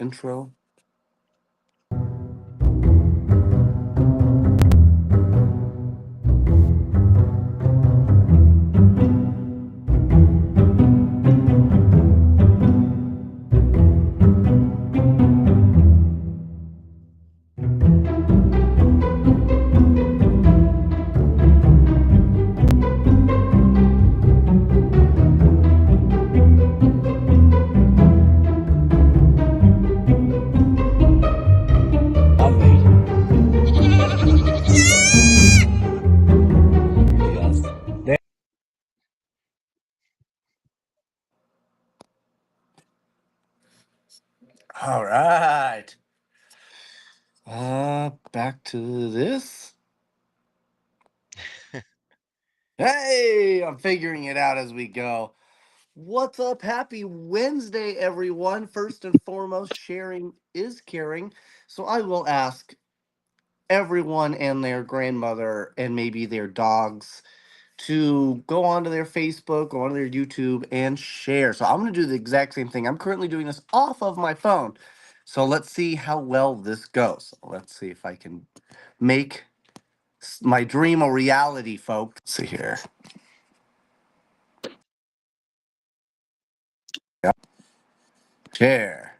intro. All right. Back to this. Hey, I'm figuring it out as we go. What's up? Happy Wednesday, everyone. First and foremost, sharing is caring. So I will ask everyone and their grandmother and maybe their dogs to go onto their Facebook, go onto their YouTube, and share. So I'm going to do the exact same thing. I'm currently doing this off of my phone. So let's see how well this goes. Let's see if I can make my dream a reality, folks. Let's see here. Yep. Share.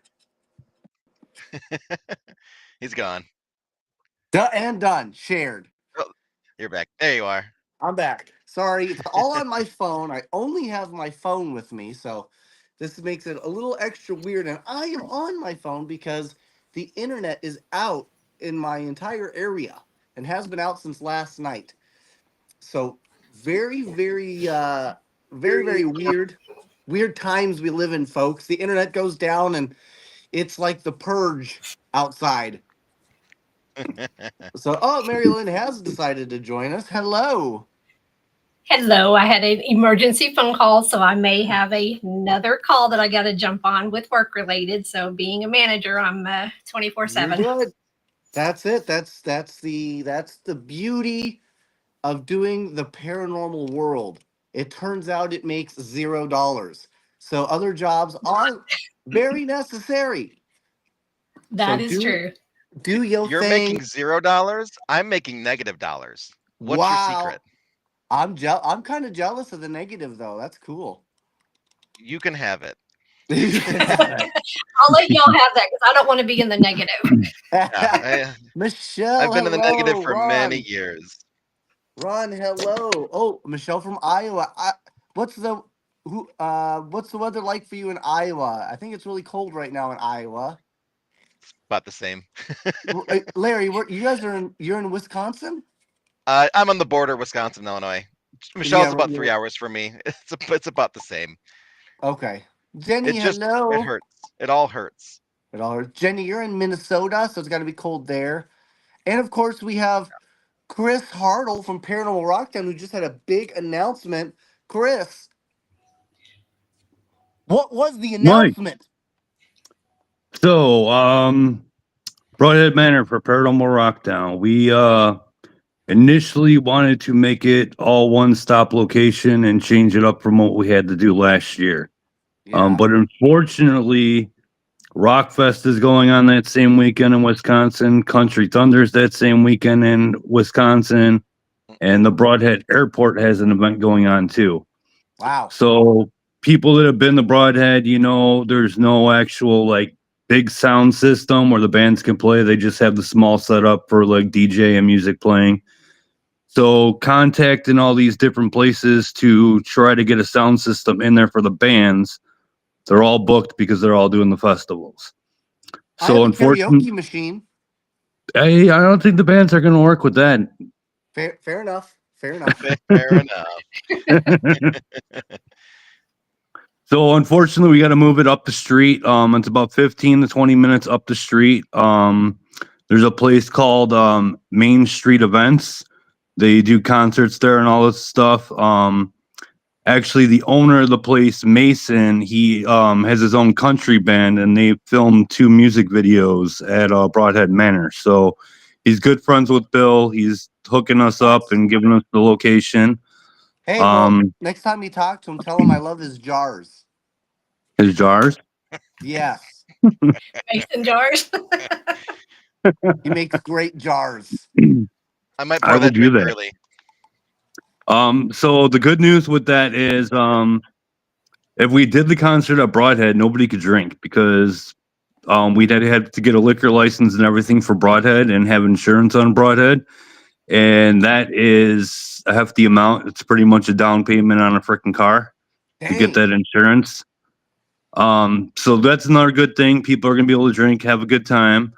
He's gone. And done. Shared. Oh, you're back. There you are. I'm back. Sorry, it's all on my phone. I only have my phone with me, so this makes it a little extra weird. And I am on my phone because the internet is out in my entire area and has been out since last night. So very weird times we live in, folks. The internet goes down and it's like the purge outside. So, Marylynn has decided to join us. Hello. Hello, I had an emergency phone call, so I may have another call that I got to jump on with work related. So, being a manager, I'm 24/7. You're good. That's it. That's the beauty of doing the paranormal world. It turns out it makes $0. So other jobs are very necessary. That is true. Do your You're thing. making $0. I'm making $. What's your secret? I'm kind of jealous of the negative though. That's cool. You can have it. I'll let y'all have that because I don't want to be in the negative. Michelle, I've been in the negative for Ron. many years. Ron, hello. Oh, Michelle from Iowa. What's the weather like for you in Iowa? I think it's really cold right now in Iowa. About the same. Larry, you're in Wisconsin? I'm on the border, Wisconsin, Illinois. Michelle's about 3 hours from me. It's about the same. Okay. Jenny, hello. It hurts. It all hurts. Jenny, you're in Minnesota, so it's got to be cold there. And of course, we have Chris Hartle from Paranormal Rockdown, who just had a big announcement. Chris, what was the announcement? Mike. So, Broadhead Manor for Paranormal Rockdown. We initially wanted to make it all one-stop location and change it up from what we had to do last year. Yeah. But unfortunately, Rockfest is going on that same weekend in Wisconsin. Country Thunder's that same weekend in Wisconsin. And the Broadhead Airport has an event going on too. Wow. So people that have been to Broadhead, there's no actual like big sound system where the bands can play. They just have the small setup for like DJ and music playing. So contacting all these different places to try to get a sound system in there for the bands. They're all booked because they're all doing the festivals. So unfortunately, karaoke machine. I don't think the bands are going to work with that. Fair enough. Fair enough. Fair enough. So unfortunately, we got to move it up the street. It's about 15 to 20 minutes up the street. There's a place called Main Street Events. They do concerts there and all this stuff. Actually, the owner of the place, Mason, he has his own country band, and they filmed 2 music videos at Broadhead Manor. So he's good friends with Bill. He's hooking us up and giving us the location. Hey, well, next time you talk to him, tell him I love his jars. His jars? Yes. Mason jars. He makes great jars. I might I pour will that do drink that. early. So the good news with that is, if we did the concert at Broadhead, nobody could drink because we'd had to get a liquor license and everything for Broadhead and have insurance on Broadhead. And that is a hefty amount. It's pretty much a down payment on a freaking car to get Dang. that insurance. So that's another good thing. People are gonna be able to drink, have a good time.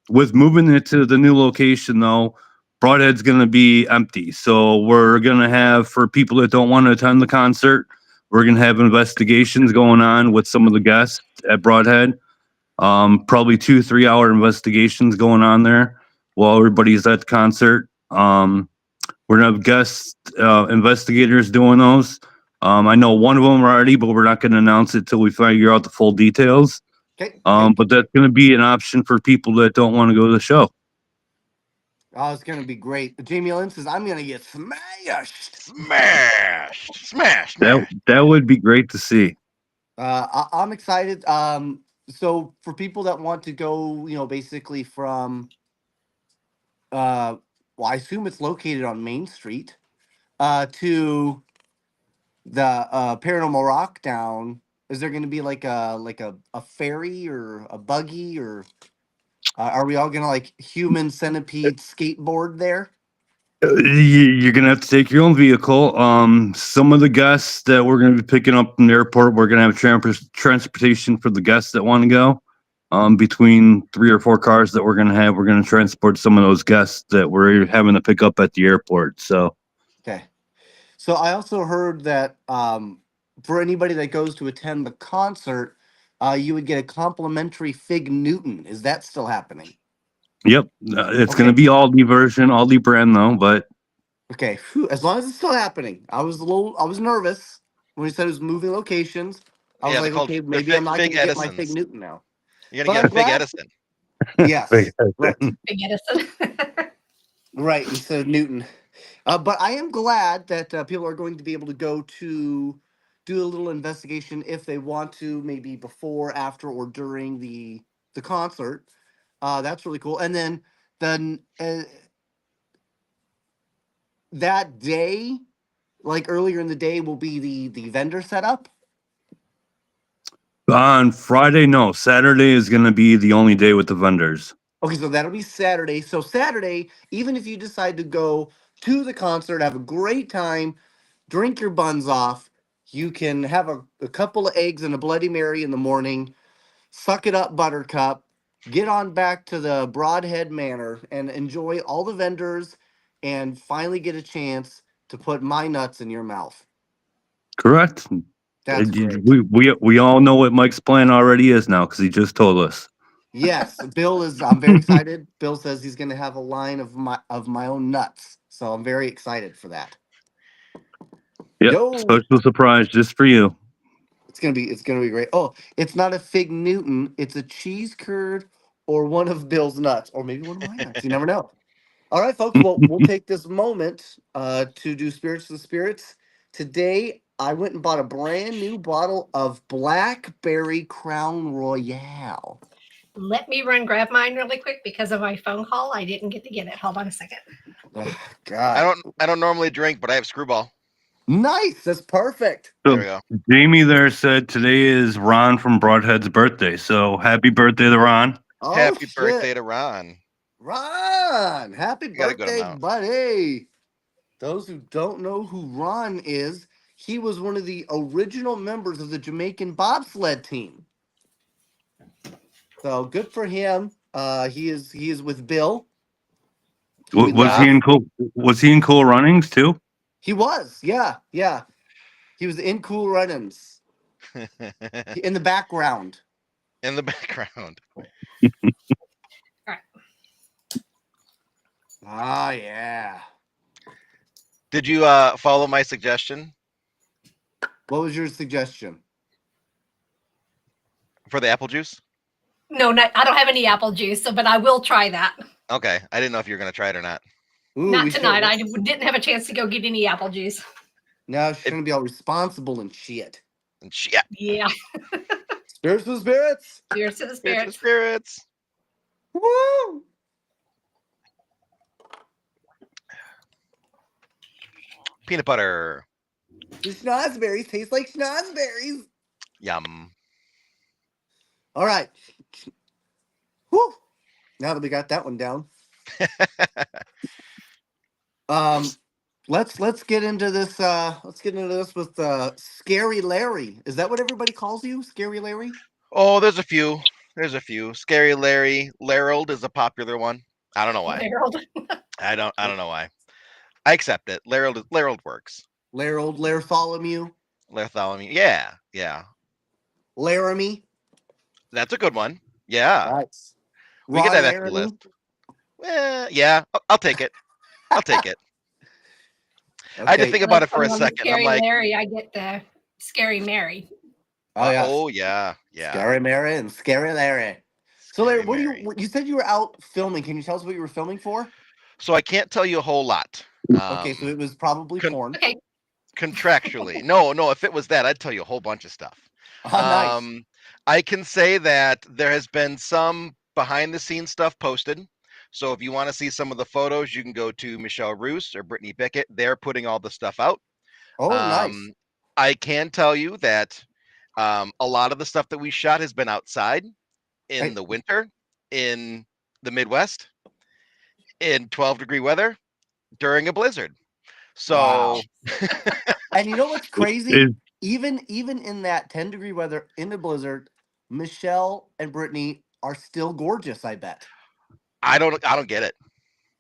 With moving it to the new location though, Broadhead's gonna be empty. So we're gonna have, for people that don't want to attend the concert, we're gonna have investigations going on with some of the guests at Broadhead. Probably 2-3 hour investigations going on there while everybody's at the concert. We're gonna have guest investigators doing those. I know one of them already, but we're not going to announce it till we figure out the full details. Okay. But that's going to be an option for people that don't want to go to the show. Oh, it's gonna be great. Jamie Lynn says I'm gonna get smashed. Smash. That would be great to see. I'm excited. So for people that want to go, basically from, well, I assume it's located on Main Street, to the Paranormal Rock down. Is there going to be like a ferry or a buggy, or are we all gonna like human centipede skateboard there? You're gonna have to take your own vehicle. Some of the guests that we're gonna be picking up from the airport, we're gonna have transportation for the guests that want to go. Between 3 or 4 cars that we're gonna transport some of those guests that we're having to pick up at the airport. So Okay. So I also heard that for anybody that goes to attend the concert, you would get a complimentary Fig Newton. Is that still happening? yep, it's Okay. gonna be Aldi version, Aldi brand though, but Okay. Phew, as long as it's still happening. I was nervous when he said it was moving locations. I was Yeah, they're like, called okay, they're maybe I'm not Fig going to get my Fig Edisons. Newton now. You're But gonna I'm get a Fig glad. Edison. Yes. Right. Big Edison. Right. Instead of Newton. But I am glad that people are going to be able to go to do a little investigation if they want to, maybe before, after, or during the concert. That's really cool. And then that day, like earlier in the day, will be the vendor setup. on Friday, no, Saturday is gonna be the only day with the vendors. Okay, so that'll be Saturday. So Saturday, even if you decide to go to the concert, have a great time, drink your buns off, you can have a couple of eggs and a Bloody Mary in the morning, suck it up, Buttercup, get on back to the Broadhead Manor and enjoy all the vendors and finally get a chance to put my nuts in your mouth. Correct. That's great. We all know what Mike's plan already is now because he just told us. Yes, I'm very excited. Bill says he's going to have a line of my own nuts. So I'm very excited for that. Yep, Yo, special surprise just for you. it's gonna be great. Oh, it's not a Fig Newton, it's a cheese curd or one of Bill's nuts, or maybe one of my nuts. You never know. All right, folks. Well, we'll take this moment to do Spirits to the Spirits. Today, I went and bought a brand new bottle of Blackberry Crown Royale. Let me grab mine really quick because of my phone call. I didn't get to get it. Hold on a second. Oh, God, I don't normally drink, but I have Screwball. nice. That's perfect. There So we go. Jamie there said today is Ron from Broadhead's birthday. So happy birthday to Ron. Oh, Happy shit. birthday to Ron. Ron, happy I got a good birthday, amount. buddy. Those who don't know who Ron is, he was one of the original members of the Jamaican bobsled team. So good for him. He is with Bill. Who we Was he love. in Cool Runnings too? He was, yeah. He was in Cool Runnings in the background. In the background. Ah, yeah. Did you follow my suggestion What was your suggestion? for the apple juice? No, I don't have any apple juice, but I will try that. Okay, I didn't know if you were gonna try it or not. Ooh, Not we should- tonight. I didn't have a chance to go get any apple juice. Now she's gonna be all responsible and shit. And shit. Yeah. Spirits to the spirits. Cheers to the Spirits to the spirits. spirits. Woo! Peanut butter. The schnozberries taste like schnozberries. Yum. All right. Whew. Now that we got that one down, let's get into this. Let's get into this with Scary Larry. Is that what everybody calls you, Scary Larry? Oh, there's a few. There's a few. Scary Larry. Larold is a popular one. I don't know why. Harold. I don't know why. I accept it. Larold works. Larold, Lartholomew, Bartholomew. Yeah. Yeah. Laramie. That's a good one. Yeah. Nice. We could Ron add that to the Laramie. list. Yeah. I'll take it. I'll take it. I had to Okay. think about it for a From second. I'm Scary like, Larry, I get the Scary Mary. Oh yeah. oh yeah. Yeah. Scary Mary and Scary Larry. So Larry, Scary what do Mary. you said you were out filming? Can you tell us what you were filming for? So I can't tell you a whole lot. Okay, so it was probably con- porn. Okay. Contractually. No, if it was that, I'd tell you a whole bunch of stuff. Oh, nice. I can say that there has been some behind the scenes stuff posted. So if you want to see some of the photos, you can go to Michelle Roos or Brittany Bickett. They're putting all the stuff out. Oh, nice. I can tell you that a lot of the stuff that we shot has been outside in the winter in the Midwest in 12-degree weather during a blizzard. So Wow. And you know what's crazy? Is- Even in that 10-degree weather in the blizzard, Michelle and Brittany are still gorgeous, I bet. I don't get it.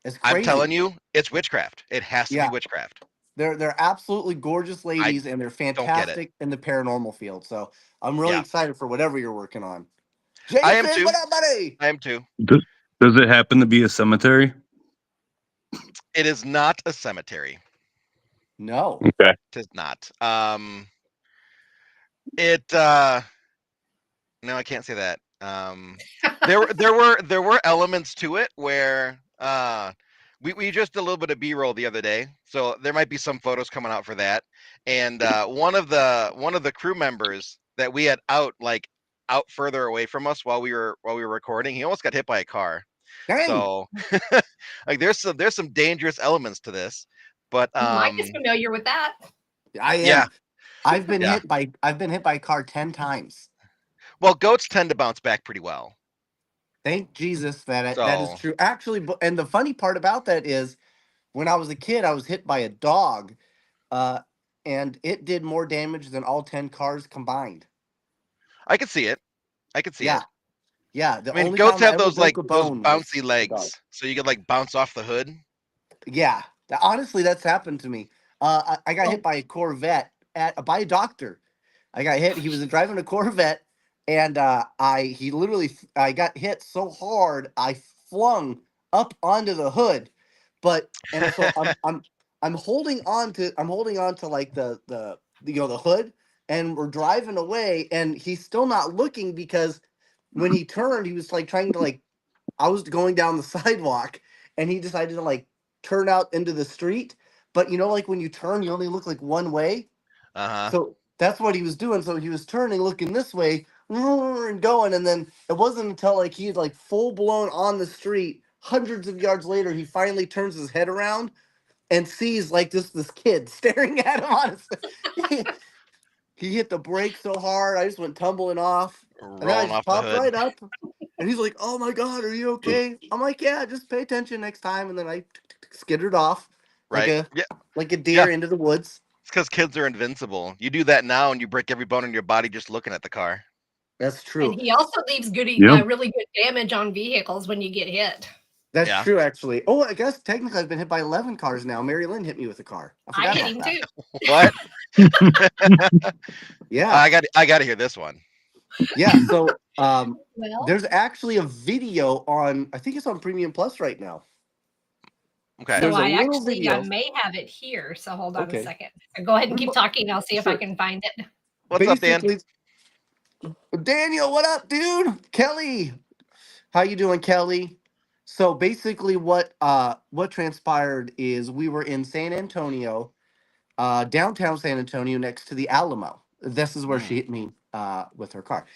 It's crazy. I'm telling you, it's witchcraft. It has to be witchcraft. They're absolutely gorgeous ladies, and they're fantastic in the paranormal field. So I'm really excited for whatever you're working on. Jason, I am too. What up, buddy? I am too. Does it happen to be a cemetery? It is not a cemetery. No. Okay. It is not. No, I can't say that. There were elements to it where we just did a little bit of B-roll the other day, so there might be some photos coming out for that. And one of the crew members that we had out further away from us while we were recording, he almost got hit by a car. Dang. So like there's some dangerous elements to this, but Mike is familiar with that. I am. Yeah. I've been hit by a car 10 times. Well, goats tend to bounce back pretty well. Thank Jesus that is true. Actually, and the funny part about that is, when I was a kid, I was hit by a dog, and it did more damage than all 10 cars combined. I could see it. Yeah. Yeah. I mean, goats have those bouncy legs, so you could bounce off the hood. Yeah. Honestly, that's happened to me. I got hit by a Corvette by a doctor. I got hit. He was driving a Corvette, and I got hit so hard I flung up onto the hood, and so I'm holding on to like the hood, and we're driving away, and he's still not looking, because when he turned, he was trying to I was going down the sidewalk, and he decided to turn out into the street. But when you turn, you only look one way. So that's what he was doing. So he was turning, looking this way, and going, and then it wasn't until he had full blown on the street, hundreds of yards later, he finally turns his head around and sees this kid staring at him on his. He hit the brake so hard, I just went tumbling off. And then I just popped right up. And he's like, "Oh my God, are you okay?" I'm like, "Yeah, just pay attention next time." And then I skittered off like a deer into the woods. It's because kids are invincible. You do that now, and you break every bone in your body just looking at the car. That's true. And he also leaves really good damage on vehicles when you get hit. That's true, actually. Oh, I guess technically I've been hit by 11 cars now. Marylynn hit me with a car. I hit him too. What? Yeah. I got to hear this one. Yeah. So there's actually a video on, I think it's on Premium Plus right now. Okay. So I may have it here. So hold on a second. So go ahead and keep talking. I'll see if I can find it. What's up, Dan? Daniel, what up, dude? Kelly. How you doing, Kelly? So basically what transpired is we were in San Antonio, downtown San Antonio, next to the Alamo. This is where she hit me with her car.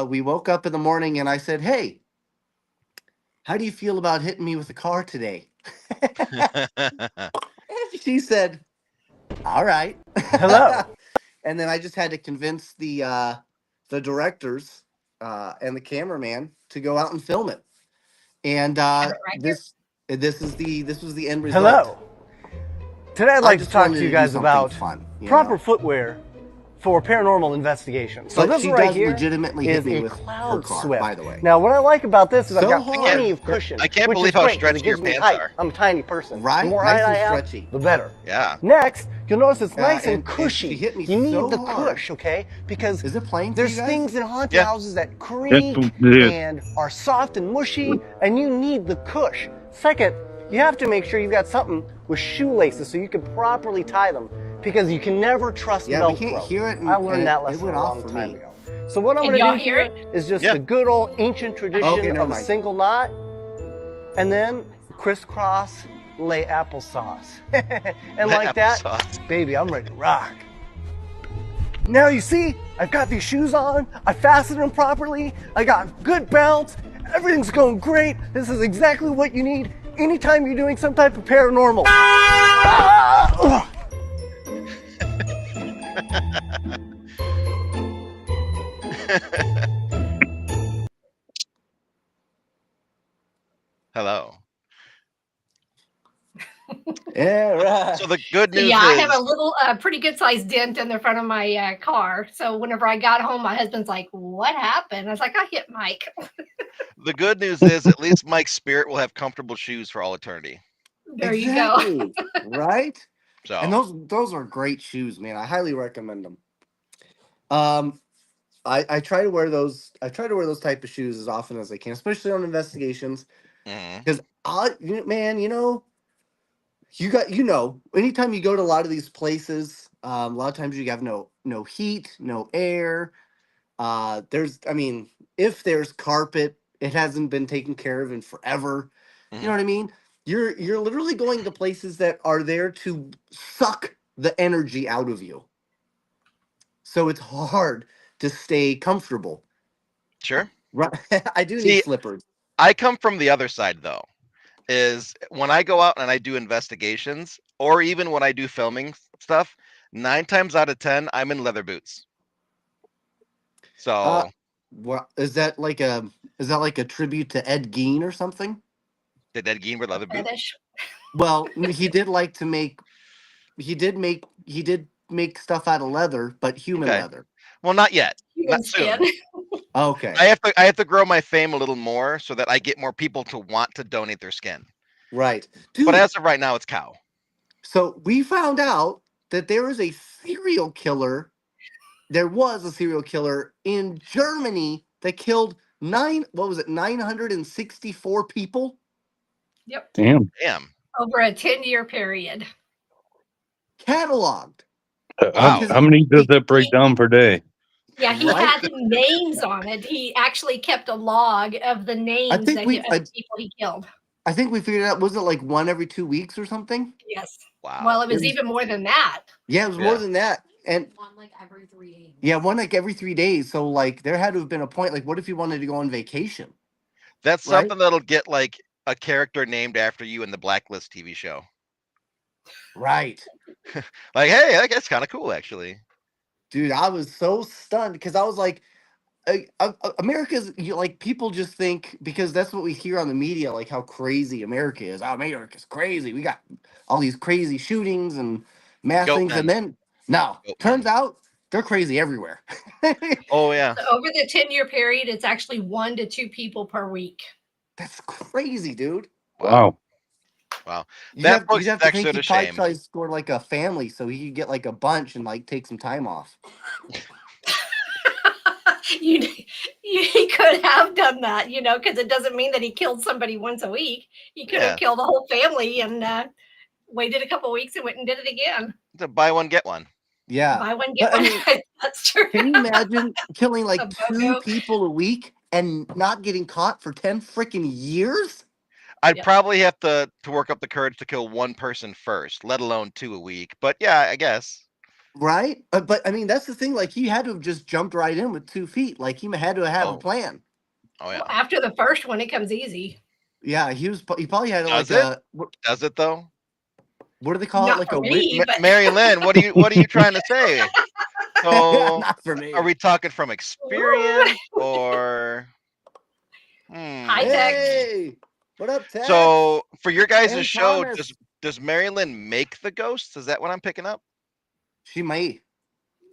We woke up in the morning and I said, "Hey, how do you feel about hitting me with a car today?" And she said, "All right." Hello. And then I just had to convince the directors and the cameraman to go out and film it. And Have it right here. this was the end result. Hello. Today I'd I like to just talk wanted to you to do guys something about fun, you proper know? footwear for paranormal investigation. So But this she right does here legitimately is hit me a with her Cloud car, Swift. by the way. Now what I like about this is I've So got hard. plenty of that- cushion, I can't which believe is how great because it stretchy your gives me pants height. are. I'm a tiny person. Right? The more Nice height I and have, stretchy. the better. Yeah. Next, you'll notice it's nice and And cushy. she hit me You need so the hard. cush, okay? Because Is it playing for there's you guys? things in haunted Yeah. houses that Yes, creak it is. and are soft and mushy, and you need the cush. Second, you have to make sure you've got something with shoelaces so you can properly tie them, because you can never trust Yeah, we Velcro. can't hear it, and I learned that it lesson went a off long for time me. ago. So what I'm Can going to y'all do hear here is just Yeah. the good old ancient tradition Okay, never of a mind. single knot, and then crisscross lay applesauce. And like that, Applesauce. baby, I'm ready to rock. Now you see, I've got these shoes on, I fastened them properly, I got good bounce, everything's going great. This is exactly what you need anytime you're doing some type of paranormal. Ah! Hello. Yeah, right. So the good So news yeah, I have a is little, pretty good sized dent in the front of my car. So whenever I got home, my husband's like, "What happened?" I was like, "I hit Mike." at least Mike's spirit will have comfortable shoes for all eternity. There you go. Exactly. Right? And So those are great shoes, man. I highly recommend them. Um, I try to wear those. I try to wear those type of shoes as often as I can, especially on investigations. mhm. Because man, anytime you go to a lot of these places, a lot of times you have no heat, no air. I mean, if there's carpet, it hasn't been taken care of in forever. You know Mhm. what I mean? You're literally going to places that are there to suck the energy out of you. So it's hard to stay comfortable. Sure. Right? I do need See, slippers. I come from the other side though. Is when I go out and I do investigations, or even when I do filming stuff, 9 times out of 10, I'm in leather boots. Uh, So what is that like a tribute to Ed Gein or something? did Ed Gein wear leather boots? Fetish. Well, he did like to make he did make stuff out of leather, but human Okay. leather. Well, not yet. Human Not skin. soon. Okay. I have to grow my fame a little more so that I get more people to want to donate their skin. Right. But Dude, as of right now, it's cow. so we found out that there is a serial killer. There was a serial killer in Germany that killed 964 people? Yep. Damn. Damn. Over a 10-year period. Cataloged. Wow. How many does that break He, down per day? yeah, he Right? had names on it. He actually kept a log of the I names think of we the people he killed. I think we figured out, was it like one every 2 weeks or something? Yes. Wow. Well, it It was was, even more than that. yeah, it was more Yeah. than that. And One like every 3 days. yeah, one like every 3 days. So like there had to have been a point, like what if you wanted to go on vacation? That's Right? something that'll get like a character named after you in the Blacklist TV show. Right. Like, hey, that's kind of cool, actually. Dude, I was so stunned because I was like, America's like people just think, because that's what we hear on the media, like how crazy America is. Oh, America's crazy. We got all these crazy shootings and mass things, and Goatmen. then no, turns Goatmen. out they're crazy everywhere. Oh yeah. So over the 10-year period, it's actually 1 to 2 people per week. That's crazy, dude. Wow. Wow. Wow. You'd That you'd puts have to think Dexter to he'd probably shame. try to score like a family so he could get like a bunch and like take some time off. He could have done that, because it doesn't mean that he killed somebody once a week. He could Yeah. have killed a whole family and waited a couple weeks and went and did it again. To buy one, get one. Yeah. Buy one, get But I one. mean, That's true. can you imagine killing A like two BOGO. people a week and not getting caught for 10 freaking years? I'd Yep. probably have to work up the courage to kill one person first, let alone 2 a week. But yeah, I guess. Right? But I mean, that's the thing. Like, he had to have just jumped right in with 2 feet. Like, he had to have a Oh, plan. oh Well, yeah. after the first one, it comes easy. Yeah, he probably had like Does it? a Does it though? what do they call it? Not Like for a whip? me, but Mary Lynn, what are you trying to say? So, Not for are me. we talking from experience or? high tech. Hmm. Hey, what up, Tex So, for your guys' and show, Thomas? does Mary Lynn make the ghosts? Is that what I'm picking up? She might.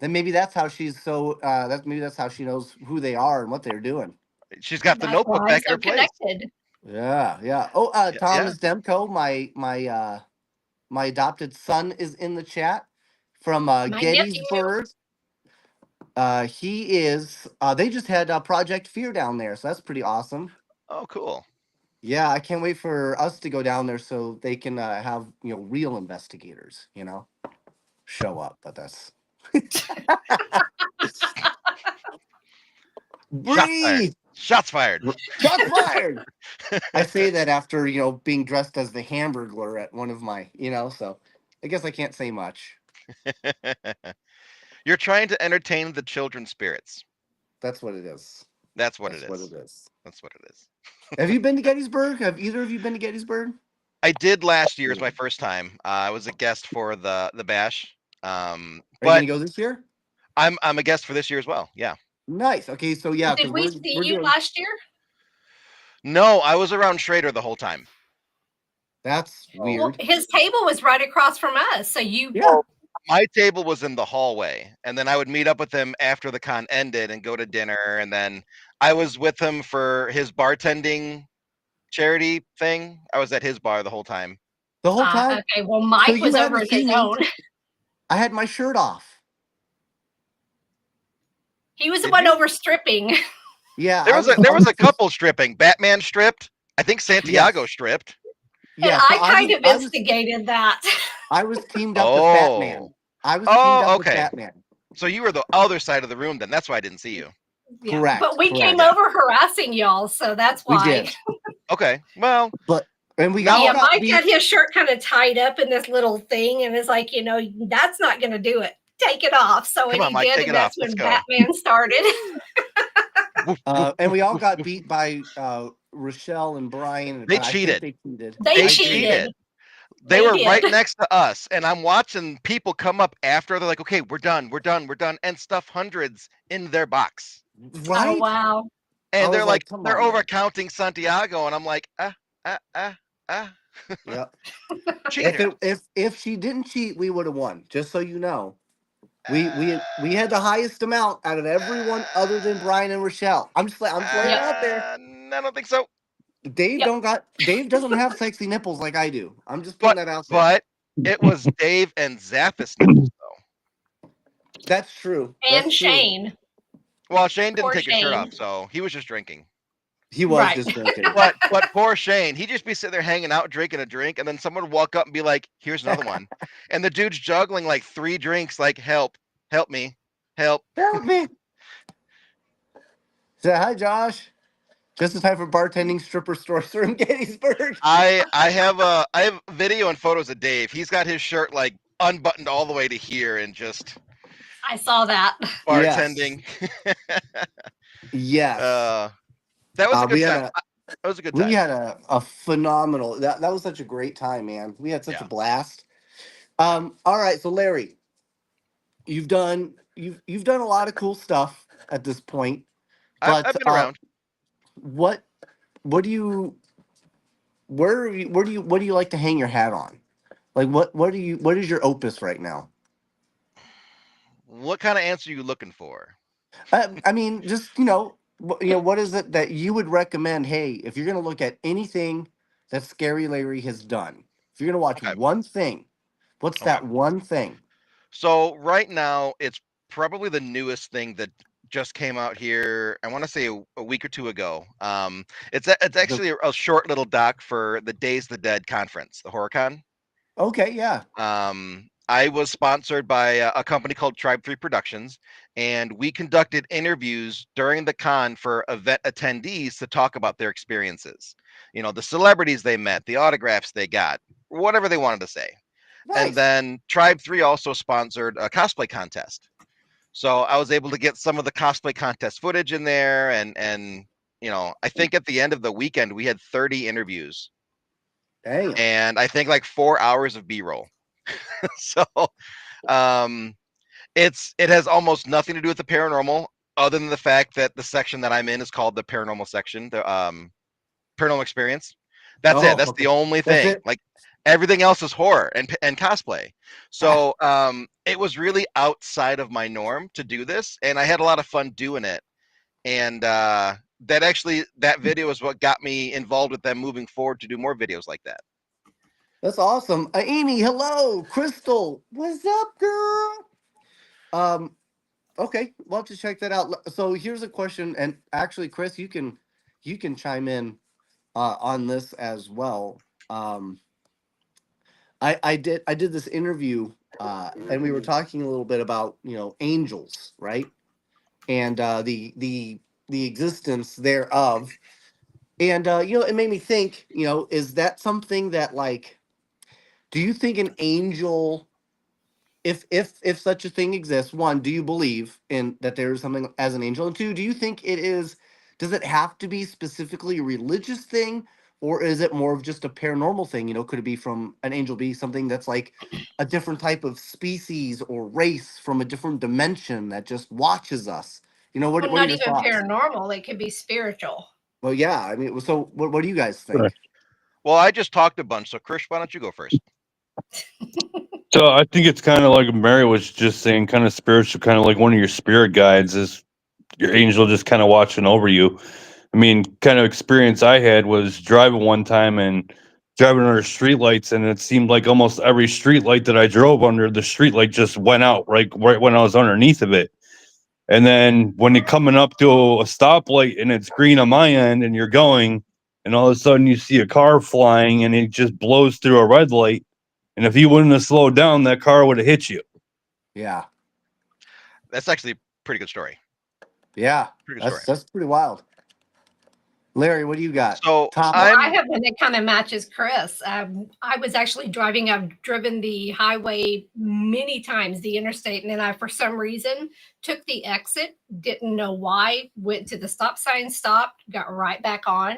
Then maybe that's how she's so. That's how she knows who they are and what they're doing. She's got the That's notebook why back it's at her so place. connected. Yeah, yeah. Oh, Yeah. Thomas Demko, my adopted son is in the chat from My nephew. Gettysburg. He is. They just had Project Fear down there, so that's pretty awesome. Oh, cool. Yeah, I can't wait for us to go down there so they can have real investigators, show up. But that's Shots fired. breathe. Shots fired. Shots fired. I say that after being dressed as the Hamburglar at one of my so I guess I can't say much. You're trying to entertain the children's spirits. That's what it is. That's what That's it what is. it is. That's what it is. Have you been to Gettysburg? Have either of you been to Gettysburg? I did last year as my first time. I was a guest for the bash. Are you But gonna go this year? I'm a guest for this year as well. Yeah. Nice. Okay, so yeah, Did because we we're see you doing. last year? No, I was around Schrader the whole time. That's Oh. Well, weird. his table was right across from us. So you Yeah. My table was in the hallway, and then I would meet up with him after the con ended and go to dinner, and then I was with him for his bartending charity thing. I was at his bar the whole time. The whole time. okay. Well, So Mike you was haven't over at his seen me. own. I had my shirt off. He was the Did one you? over stripping. Yeah. There was a couple stripping. Batman stripped. I think Santiago Yes. stripped. Yeah. And So I kind of I was instigated that. I was teamed up with Batman. Oh. I was teamed up with Okay. Batman. So you were the other side of the room then. That's why I didn't see you. Yeah. Correct. But we correct. came over harassing y'all, so that's We why. did. Okay. Well, And we Now- all Yeah, got Mike beat. had his shirt kind of tied up in this little thing, and it's like, that's not going to do it. Take it off. So Come and on, he Mike, did, take and it that's off. Let's when go. Batman started. And we all got beat by Rochelle and Brian. They but I cheated. think they cheated. They I cheated. They They were did. right next to us, and I'm watching people come up after. They're like, "Okay, we're done, and stuff hundreds in their box. Right? Oh, wow. And I they're was like, come they're on, over man. counting Santiago, and I'm like, Yep. cheater. If she didn't cheat, we would have won. Just so you know, we had the highest amount out of everyone other than Brian and Rochelle. I'm just laying it out there. I don't think so. Dave Yep. Dave doesn't have sexy nipples like I do. I'm just But putting that out there. but it was Dave and Zappis nipples though. That's true. And That's true. Shane. Well, Shane didn't Poor take his shirt Shane. off, so he was just drinking. He was Right. just drinking. But poor Shane, he'd just be sitting there hanging out, drinking a drink, and then someone would walk up and be like, "Here's another one," and the dude's juggling like 3 drinks, like, "Help me, help." Help me. Say hi, Josh. Just in time for bartending stripper stores from Gettysburg. I have video and photos of Dave. He's got his shirt like unbuttoned all the way to here and just I saw that. bartending. Yes. That was a we good had time. That was a good time. We had a phenomenal. That was such a great time, man. We had such a blast. All right, so Larry, you've done a lot of cool stuff at this point. But I've been around. what do you where do you like to hang your hat on? Like what is your opus right now? What kind of answer are you looking for? I mean, just what is it that you would recommend? Hey, if you're gonna look at anything that Scary Larry has done, if you're gonna watch Okay. one thing, what's that one thing? So right now, it's probably the newest thing that just came out here. I want to say a week or 2 ago. It's actually a short little doc for the Days of the Dead conference, the HorrorCon. Okay, yeah. I was sponsored by a company called Tribe 3 Productions, and we conducted interviews during the con for event attendees to talk about their experiences. The celebrities they met, the autographs they got, whatever they wanted to say. And Nice. then Tribe 3 also sponsored a cosplay contest. So I was able to get some of the cosplay contest footage in there, and I think at the end of the weekend we had 30 interviews, Damn. and I think like 4 hours of B-roll. So um, it has almost nothing to do with the paranormal, other than the fact that the section that I'm in is called the paranormal section, the paranormal experience. That's it. Oh, That's the okay. only That's thing. it. Like everything else is horror and cosplay. So it was really outside of my norm to do this, and I had a lot of fun doing it. And that video is what got me involved with them moving forward to do more videos like that. That's awesome. Amy, hello. Crystal, what's up, girl? Okay, we'll have to check that out. So here's a question, and actually, Chris, you can chime in on this as well. Um, I did this interview, and we were talking a little bit about angels, right? And the existence thereof, and it made me think. Is that something that, like, do you think an angel, if such a thing exists, one, do you believe in that there is something as an angel, and two, do you think does it have to be specifically a religious thing, or is it more of just a paranormal thing? Could it be from an angel, be something that's like a different type of species or race from a different dimension that just watches us? what Well, what are not your even thoughts? paranormal. It could be spiritual. Well, yeah, I mean, so what do you guys Right. think? Well, I just talked a bunch, so Krish, why don't you go first? So I think it's kind of like Mary was just saying, kind of spiritual, kind of like one of your spirit guides is your angel just kind of watching over you. I mean, kind of experience I had was driving one time and driving under streetlights, and it seemed like almost every streetlight that I drove under, the streetlight just went out right when I was underneath of it. And then when you're coming up to a stoplight and it's green on my end and you're going, and all of a sudden you see a car flying and it just blows through a red light. And if you wouldn't have slowed down, that car would have hit you. Yeah, That's actually a pretty good story. yeah, Pretty good story. that's pretty wild. Larry, what do you got? So Top. Well, I I'm have one that kind of matches Chris. I was actually driving. I've driven the highway many times, the interstate, and then I, for some reason, took the exit. Didn't know why. Went to the stop sign, stopped, got right back on,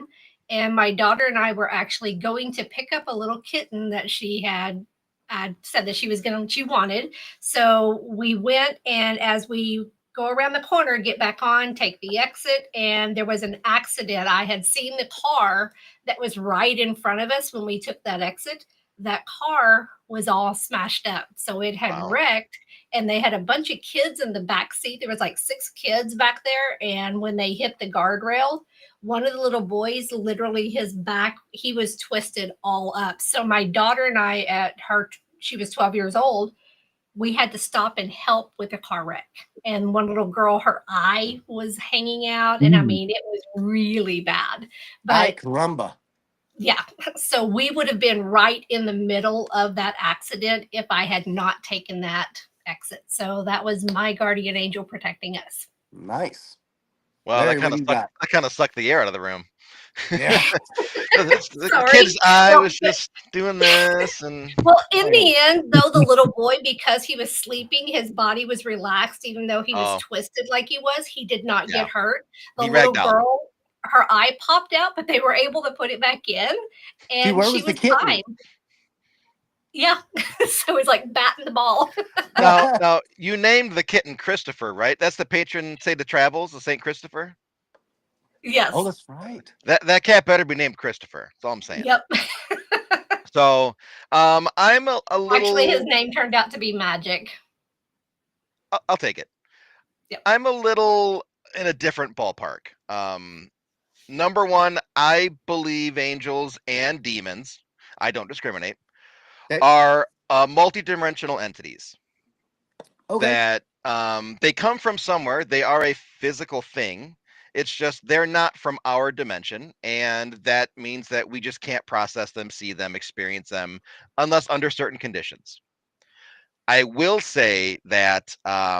and my daughter and I were actually going to pick up a little kitten that she had said that she wanted. So we went, and as we go around the corner, get back on, take the exit, and there was an accident. I had seen the car that was right in front of us when we took that exit. That car was all smashed up. So it had Wow. wrecked, and they had a bunch of kids in the back seat. There was like 6 kids back there, and when they hit the guardrail, one of the little boys, literally his back, he was twisted all up. So my daughter and I, she was 12 years old, we had to stop and help with a car wreck. And one little girl, her eye was hanging out. And I mean, it was really bad. Ay, But caramba. yeah, so we would have been right in the middle of that accident if I had not taken that exit. So that was my guardian angel protecting us. Nice. wow, Larry, that what kind do of you sucked. got? That kind of sucked the air out of the room. Yeah. The Sorry. kid's eye Well, was just doing this, and Well, in the end, though, the little boy, because he was sleeping, his body was relaxed, even though he was oh twisted like he was. He did not yeah, get hurt. The he little ragdolled. girl, her eye popped out, but they were able to put it back in, See, and where she was the was kitten? fine. Yeah. So it was like batting the ball. Now you named the kitten Christopher, right? That's the patron saint of travels, the Saint Christopher. Yes. Oh, that's right. That cat better be named Christopher. That's all I'm saying. Yep. So I'm a Actually, his little. name turned out to be Magic. I'll take it. Yep. I'm a little in a different ballpark. Number one, I believe angels and demons, I don't discriminate, Okay. are multidimensional entities Okay. that they come from somewhere. They are a physical thing. It's just they're not from our dimension, and that means that we just can't process them, see them, experience them unless under certain conditions. I will say that I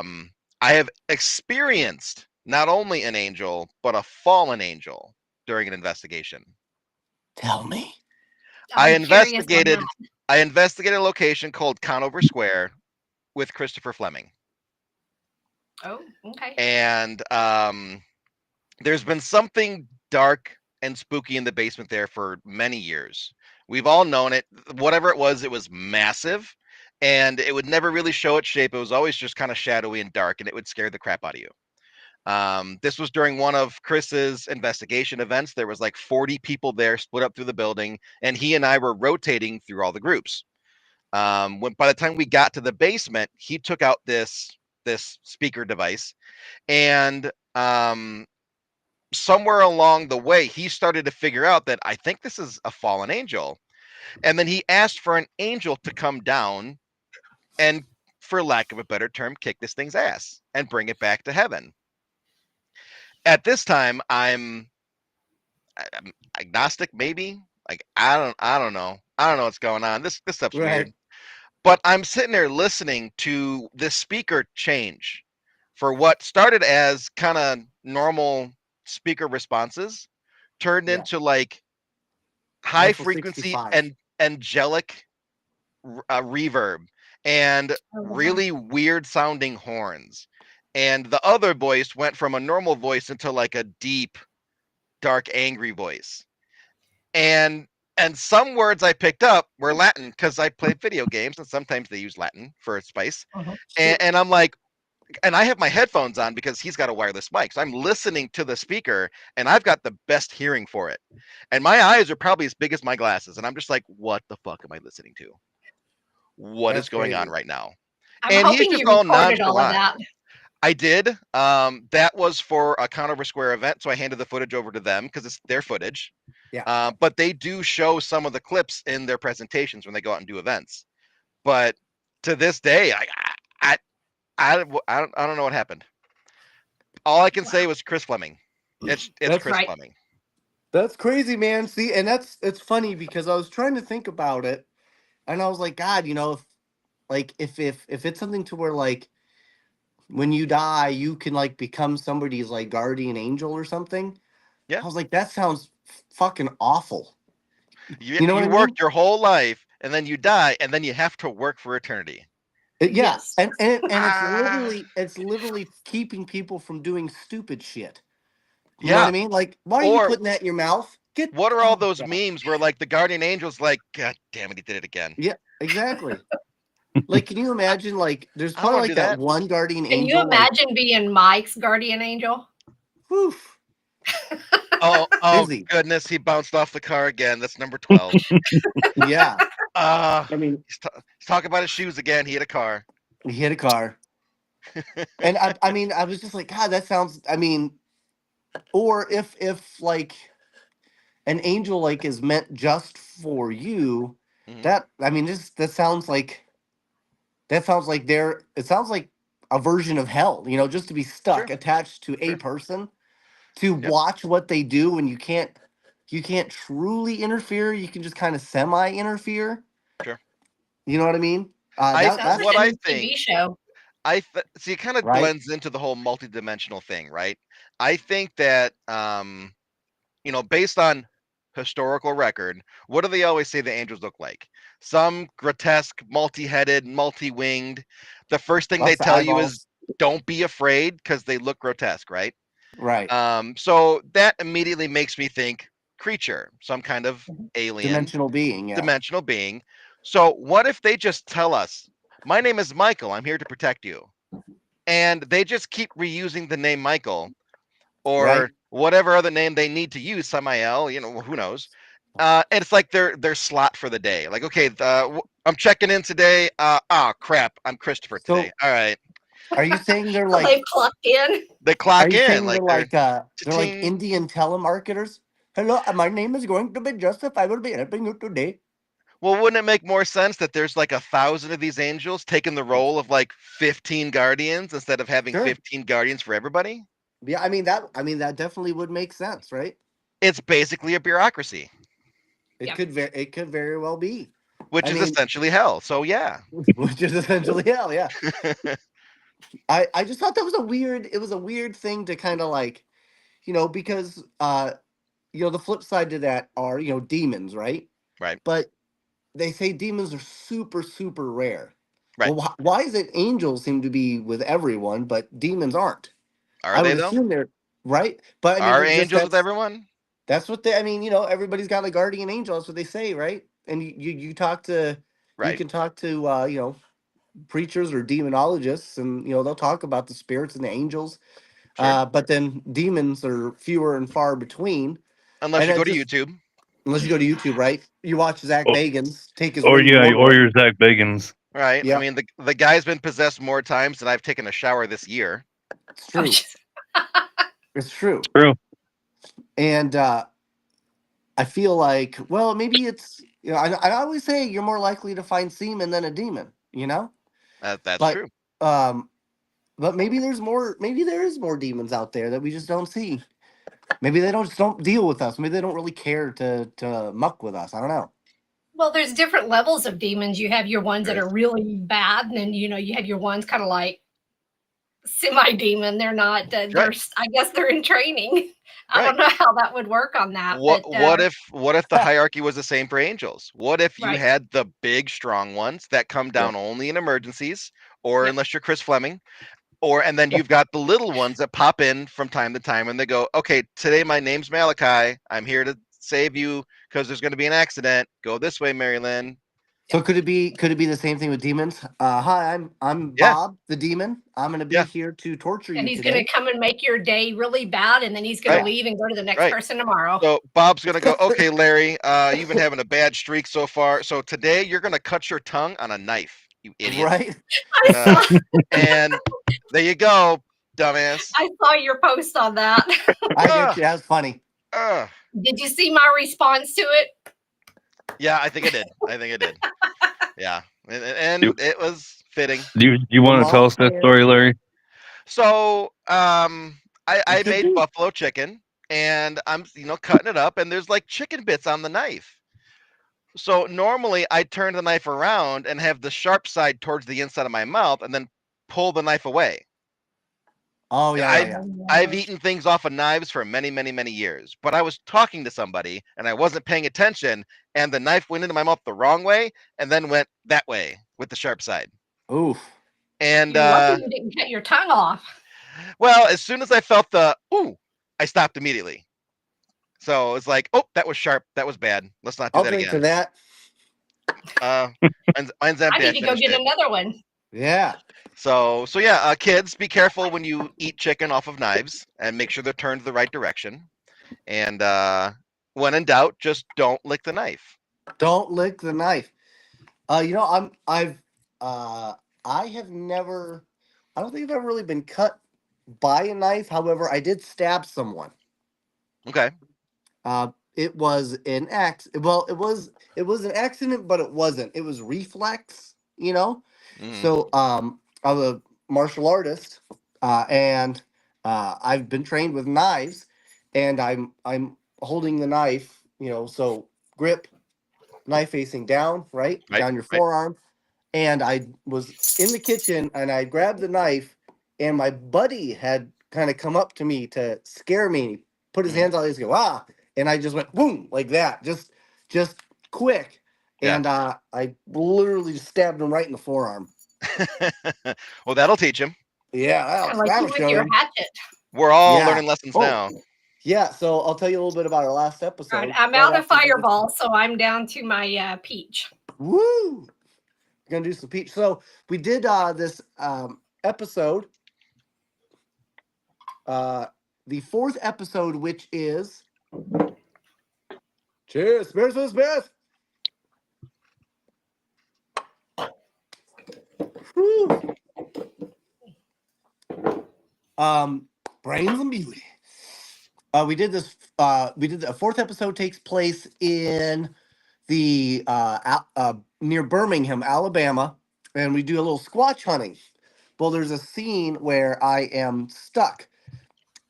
have experienced not only an angel, but a fallen angel during an investigation. Tell me. I I'm curious on investigated that. I investigated a location called Conover Square with Christopher Fleming. Oh, okay. And there's been something dark and spooky in the basement there for many years. We've all known it. Whatever it was massive, and it would never really show its shape. It was always just kind of shadowy and dark, and it would scare the crap out of you. This was during one of Chris's investigation events. There was like 40 people there, split up through the building, and he and I were rotating through all the groups. When by the time we got to the basement, he took out this speaker device, and somewhere along the way, he started to figure out that I think this is a fallen angel, and then he asked for an angel to come down and, for lack of a better term, kick this thing's ass and bring it back to heaven. At this time, I'm agnostic, maybe. Like I don't know. I don't know what's going on. This stuff's weird. Right. But I'm sitting there listening to this speaker change for what started as kind of normal speaker responses, turned Yeah. into like high Eiffel frequency 65. and angelic reverb and Oh, wow. really weird sounding horns. And the other voice went from a normal voice into like a deep, dark, angry voice. And some words I picked up were Latin because I played video games and sometimes they use Latin for a spice. Uh-huh. And I'm like, and I have my headphones on because he's got a wireless mic. So I'm listening to the speaker and I've got the best hearing for it. And my eyes are probably as big as my glasses. And I'm just like, what the fuck am I listening to? What is That's going on crazy. right now? I'm And he's hoping just you all recorded all of nonchalant. that. I did. That was for a Conover Square event. So I handed the footage over to them because it's their footage. Yeah. But they do show some of the clips in their presentations when they go out and do events. But to this day, I don't know what happened. All I can say was Chris Fleming. It's That's Chris right. Fleming. That's crazy, man. See, and it's funny because I was trying to think about it, and I was like, God, if it's something to where like when you die, you can like become somebody's like guardian angel or something. Yeah. I was like, that sounds fucking awful. You You know what I mean? worked your whole life and then you die and then you have to work for eternity. Yeah, Yes. and Ah, it's literally keeping people from doing stupid shit. You know what yeah. I mean? Like, why are you Or putting that in your mouth? what are all Oh, those God. memes where like the guardian angel's like, God damn it, he did it again. Yeah, exactly. Like, can you imagine? Like, there's I don't probably want to like do that that. one guardian Can you angel. Like, imagine being Mike's guardian angel? whew, Oh busy. goodness, he bounced off the car again. That's number 12. Yeah, Uh I mean, he's talking about his shoes again. He hit a car. he hit a car, and I mean, I was just like, God, that sounds. I mean, or if like an angel like is meant just for you, Mhm. that I mean, that sounds like it sounds like a version of hell, just to be stuck Sure, attached to a sure. person, to Yep, watch what they do, and you can't truly interfere, you can just kind of semi interfere. sure. You know what I mean? Sounds like What a I new think TV show. see it kind of right. blends into the whole multidimensional thing, right? I think that based on historical record, what do they always say the angels look like? Some grotesque, multi-headed, multi-winged. The first thing they Lots of tell you is eyeballs. don't be afraid because they look grotesque, right? Right. So that immediately makes me think creature, some kind of Mhm. alien, Dimensional being, yeah. dimensional being. So what if they just tell us, my name is Michael, I'm here to protect you. And they just keep reusing the name Michael Right. or whatever other name they need to use, Samael, who knows. And it's like their slot for the day. Like, okay, I'm checking in today. Crap, I'm Christopher today. So All right, are you saying they're So like they've clocked in. they are clock you in saying like they're they're like cha-ching. Indian telemarketers? Hello, my name is going to be Joseph. I will be helping you today. Well, wouldn't it make more sense that there's like 1,000 of these angels taking the role of like 15 guardians instead of having Sure. 15 guardians for everybody? Yeah, I mean that definitely would make sense, right? It's basically a bureaucracy, Yeah. It could very well be. which I is mean, essentially hell. So yeah. which is essentially hell, yeah. I just thought that was a weird thing to kind of like, because the flip side to that are, demons, right? Right. But they say demons are super, super rare. Right. Well, why is it angels seem to be with everyone, but demons aren't? Are I would they though? assume they're right, but I mean, Are they're just angels with everyone? that's what they. I mean, everybody's got a guardian angel. That's what they say, right? And you talk to you Right. can talk to preachers or demonologists, and they'll talk about the spirits and the angels. Sure. But then demons are fewer and far between, Unless and you go it to just YouTube. unless you go to YouTube, right? You watch Zach Oh, Bagans take his or ring to yeah, or Mordor. your Zach Bagans. Right. I Yep, mean, the guy's been possessed more times than I've taken a shower this year. it's Oh, true. It's true. True. And I feel like, well, maybe it's I always say you're more likely to find semen than a demon, That's but true. um, but maybe there's more. Maybe there is more demons out there that we just don't see. Maybe they don't deal with us. Maybe they don't really care to muck with us. I don't know. well, there's different levels of demons. You have your ones that There are is. really bad, and then you have your ones kind of like semi-demon. They're not. Right. I guess they're in training. I Right. don't know how that would work on that, but What if the hierarchy was the same for angels? What if you right. had the big strong ones that come Yep. down only in emergencies, or Yep. unless you're Chris Fleming, and then you've got the little ones that pop in from time to time and they go, okay, today my name's Malachi. I'm here to save you because there's going to be an accident. Go this way, Marylynn. So could it be the same thing with demons? Hi, I'm Yeah, Bob the demon. I'm gonna be yeah, here to torture And you he's going to today. come and make your day really bad, and then he's going to right, Yeah. leave and go to the next right. person tomorrow. So Bob's going to go, okay, Larry, you've been having a bad streak so far. So today you're going to cut your tongue on a knife, you idiot. Right. I Uh, saw and there you go, dumbass. I saw your post on that. I Uh, did. That was funny. Did you see my response to it? yeah, I think I did. Yeah. Do, And it was fitting. do you The want to tell mom us that said story, Larry? So, you I should made do. buffalo chicken and I'm, cutting it up and there's like chicken bits on the knife. So normally I turn the knife around and have the sharp side towards the inside of my mouth and then pull the knife away. Oh And yeah, yeah, yeah. I've eaten things off of knives for many, many, many years, but I was talking to somebody and I wasn't paying attention and the knife went into my mouth the wrong way and then went that way with the sharp side. Oof. And You're lucky you didn't cut your tongue off. well, as soon as I felt the ooh, I stopped immediately. So it's like, oh, that was sharp. That was bad. Let's not do I'll that drink to again. that. Mine's I empty. I need to go finished get it. another one. Yeah. So yeah, kids, be careful when you eat chicken off of knives and make sure they're turned the right direction. And when in doubt, just don't lick the knife. Don't lick the knife. I have never. I don't think I've ever really been cut by a knife. However, I did stab someone. Okay. It was an act. Well, it was an accident, but it wasn't. It was reflex. Mm, So I'm a martial artist, and I've been trained with knives, and I'm holding the knife. So grip, knife facing down, right right. down your Right. forearm, and I was in the kitchen and I grabbed the knife, and my buddy had kind of come up to me to scare me. Put his Mhm. hands out. He's go and I just went boom like that, just quick, Yeah. and I literally just stabbed him right in the forearm. Well, that'll teach him. Yeah, Kind of like that'll you with show your him. hatchet. We're all Yeah. learning lessons Oh, now. yeah. So I'll tell you a little bit about our last All right, episode. I'm right out of after we do this. Fireball, so I'm down to my peach. Woo! Gonna do some peach. So we did this episode, the fourth episode, which is cheers, Spears for Spears. Whew. Brains and beauty. We did this. We did the fourth episode takes place in the near Birmingham, Alabama, and we do a little squatch hunting. Well, there's a scene where I am stuck.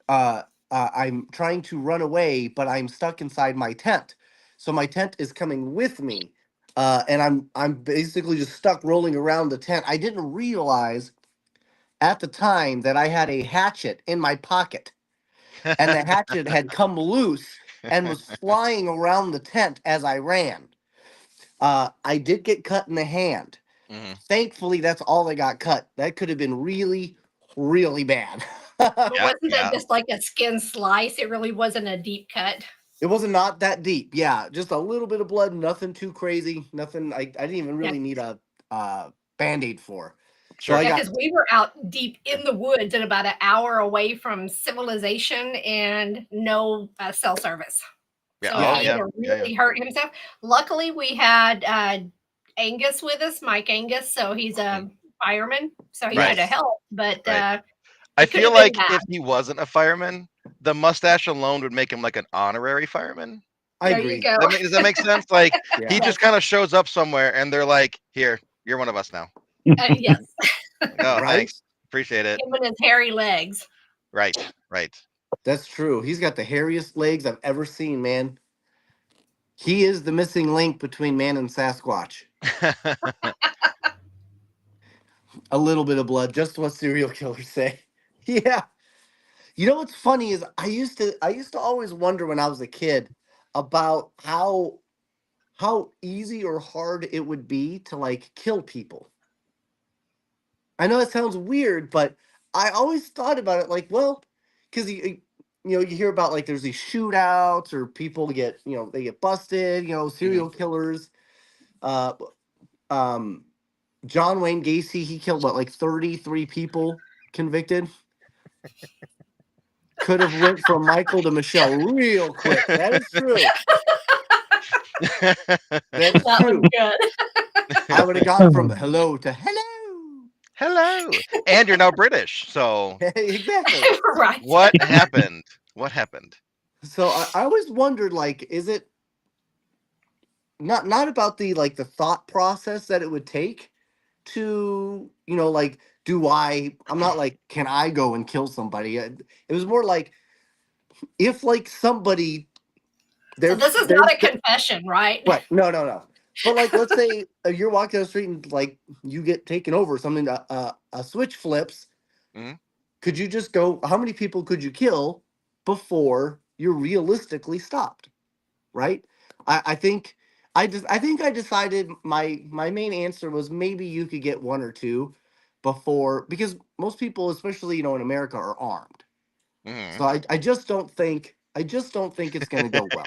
I'm trying to run away, but I'm stuck inside my tent. So my tent is coming with me, and I'm basically just stuck rolling around the tent. I didn't realize at the time that I had a hatchet in my pocket, and the hatchet had come loose and was flying around the tent as I ran. I did get cut in the hand. Mhm. Thankfully, that's all that got cut. That could have been really, really bad. But Yeah, wasn't that yeah. just like a skin slice? It really wasn't a deep cut. It wasn't not that deep. Yeah, just a little bit of blood, nothing too crazy. Nothing. I didn't even Yeah. really need a band-aid for. So Sure. I Yeah, got because we were out deep in the woods and about an hour away from civilization and no cell service. Yeah. So Oh, he yeah. either Yeah, really hurt himself. Luckily, we had Angus with us, Mike Angus. So he's a fireman. So he Right. could have helped. But Right. I it could feel have been like bad. if he wasn't a fireman, the mustache alone would make him like an honorary fireman. I There you agree. go. Does that make sense? Like Yeah. he just kind of shows up somewhere and they're like, "Here, you're one of us now." Yes. Like, oh, Right? thanks. Appreciate it. Him and his hairy legs. Right. Right. That's true. He's got the hairiest legs I've ever seen, man. He is the missing link between man and Sasquatch. A little bit of blood, just what serial killers say. Yeah. You know what's funny is I used to always wonder when I was a kid about how easy or hard it would be to like kill people. I know it sounds weird, but I always thought about it like, well, because you hear about like there's these shootouts or people get they get busted, serial killers. Uh, um, John Wayne Gacy, he killed what, like 33 people convicted. Could have went from Michael to Michelle real quick. That is true. That is That true. was good. I would have gone from hello to hello. Hello. And you're now British. So Exactly. Right. what happened? What happened? So I always wondered, like, is it not about the like the thought process that it would take to like I'm not like, can I go and kill somebody? It was more like if like somebody So this is not a confession, right? right. No. But like, let's say you're walking down the street and like you get taken over, something a switch flips. Mhm. Could you just go? How many people could you kill before you're realistically stopped? Right. I think I decided my main answer was maybe you could get one or two before, because most people, especially in America, are armed. Mhm. So I just don't think it's gonna go well.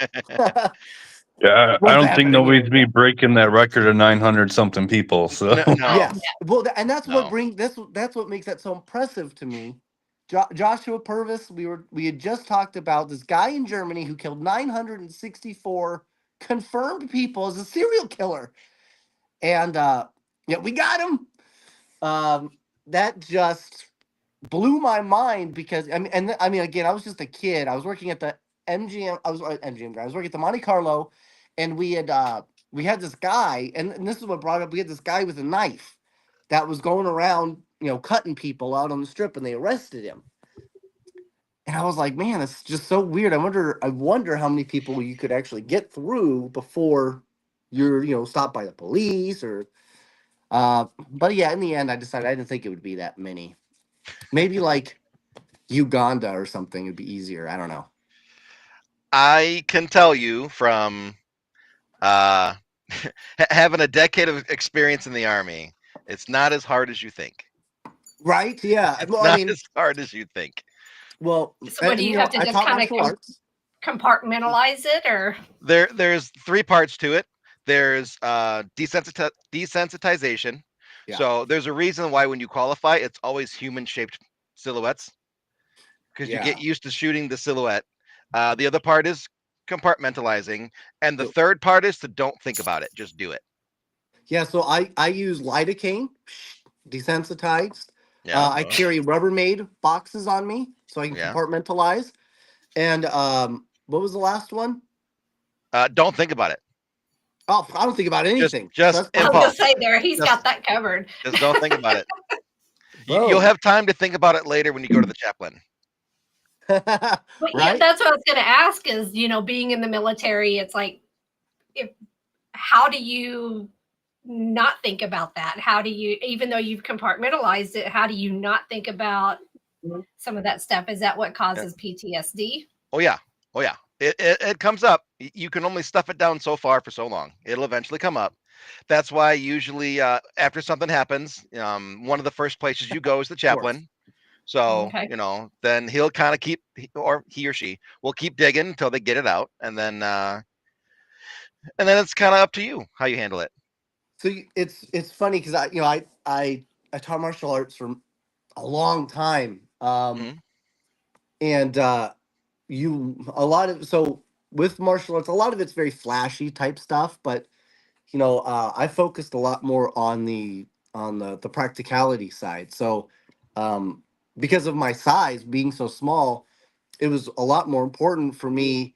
Yeah, I What's don't think happening nobody's here? be breaking that record of 900 something people. So No. Yes. Well, and that's what No. that's what makes that so impressive to me. Joshua Purvis, we had just talked about this guy in Germany who killed 964 confirmed people as a serial killer, and yeah, we got him. That just blew my mind because I mean, again, I was just a kid. I was working at the MGM. I was MGM guy. I was working at the Monte Carlo, and we had this guy, and this is what brought up. We had this guy with a knife that was going around, cutting people out on the strip, and they arrested him. And I was like, man, it's just so weird. I wonder how many people you could actually get through before you're, stopped by the police or. But yeah, in the end, I decided I didn't think it would be that many. Maybe like Uganda or something would be easier. I don't know. I can tell you from having a decade of experience in the Army, it's not as hard as you think. Right? Yeah. It's Well, not I mean, as hard as you think. well, So what do you have to I just taught kind of martial arts. compartmentalize it, or There's three parts to it. There's desensitization. Yeah. So there's a reason why when you qualify, it's always human-shaped silhouettes because you Yeah. get used to shooting the silhouette. The other part is compartmentalizing, and the So- third part is to don't think about it, just do it. Yeah. So I use lidocaine, desensitized. Yeah. I carry Rubbermaid boxes on me so I can Yeah. compartmentalize. And what was the last one? Don't think about it. Oh, I don't think about anything. just So that's I was impulse. gonna say there, he's Just- got that covered. Just don't think about it. Bro. You'll have time to think about it later when you go to the chaplain. But yeah, right? that's what I was gonna ask is, being in the military, it's like, how do you not think about that? How do you, even though you've compartmentalized it, how do you not think about some of that stuff? Is that what causes PTSD? Oh yeah. It comes up. you can only stuff it down so far for so long. It'll eventually come up. That's why usually after something happens, one of the first places you go is the Of course. chaplain. So, Okay. then he'll kind of or he or she will keep digging until they get it out. And then it's kind of up to you how you handle it. So it's funny because I taught martial arts for a long time, Mhm. and a lot of so with martial arts, a lot of it's very flashy type stuff, but I focused a lot more on the practicality side. So, um, because of my size being so small, it was a lot more important for me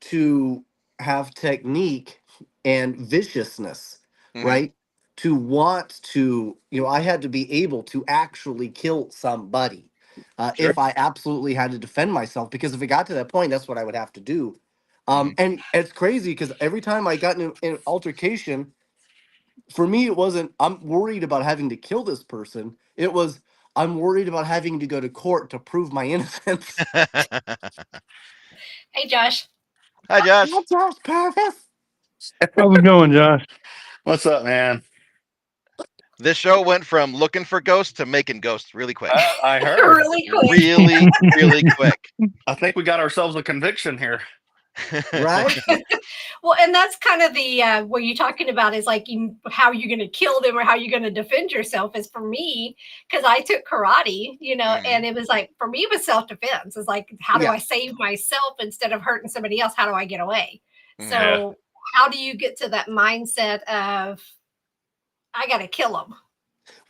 to have technique and viciousness, Mhm. right? To want to, I had to be able to actually kill somebody Sure. if I absolutely had to defend myself. Because if it got to that point, that's what I would have to do. Mhm. And it's crazy because every time I got in an altercation, for me, it wasn't, I'm worried about having to kill this person. It was, I'm worried about having to go to court to prove my innocence. Hey, Josh. Hi, Josh. Not Josh Purvis. How's it going, Josh? What's up, man? This show went from looking for ghosts to making ghosts really quick. I heard. Really quick. Really, really quick. I think we got ourselves a conviction here. Right? Well, and that's kind of the what you're talking about is like how you're going to kill them or how you're going to defend yourself. Is for me because I took karate, Mhm. and it was like for me it was self defense. It's like how do I Yes. save myself instead of hurting somebody else? How do I get away? Mhm. So how do you get to that mindset of I got to kill them?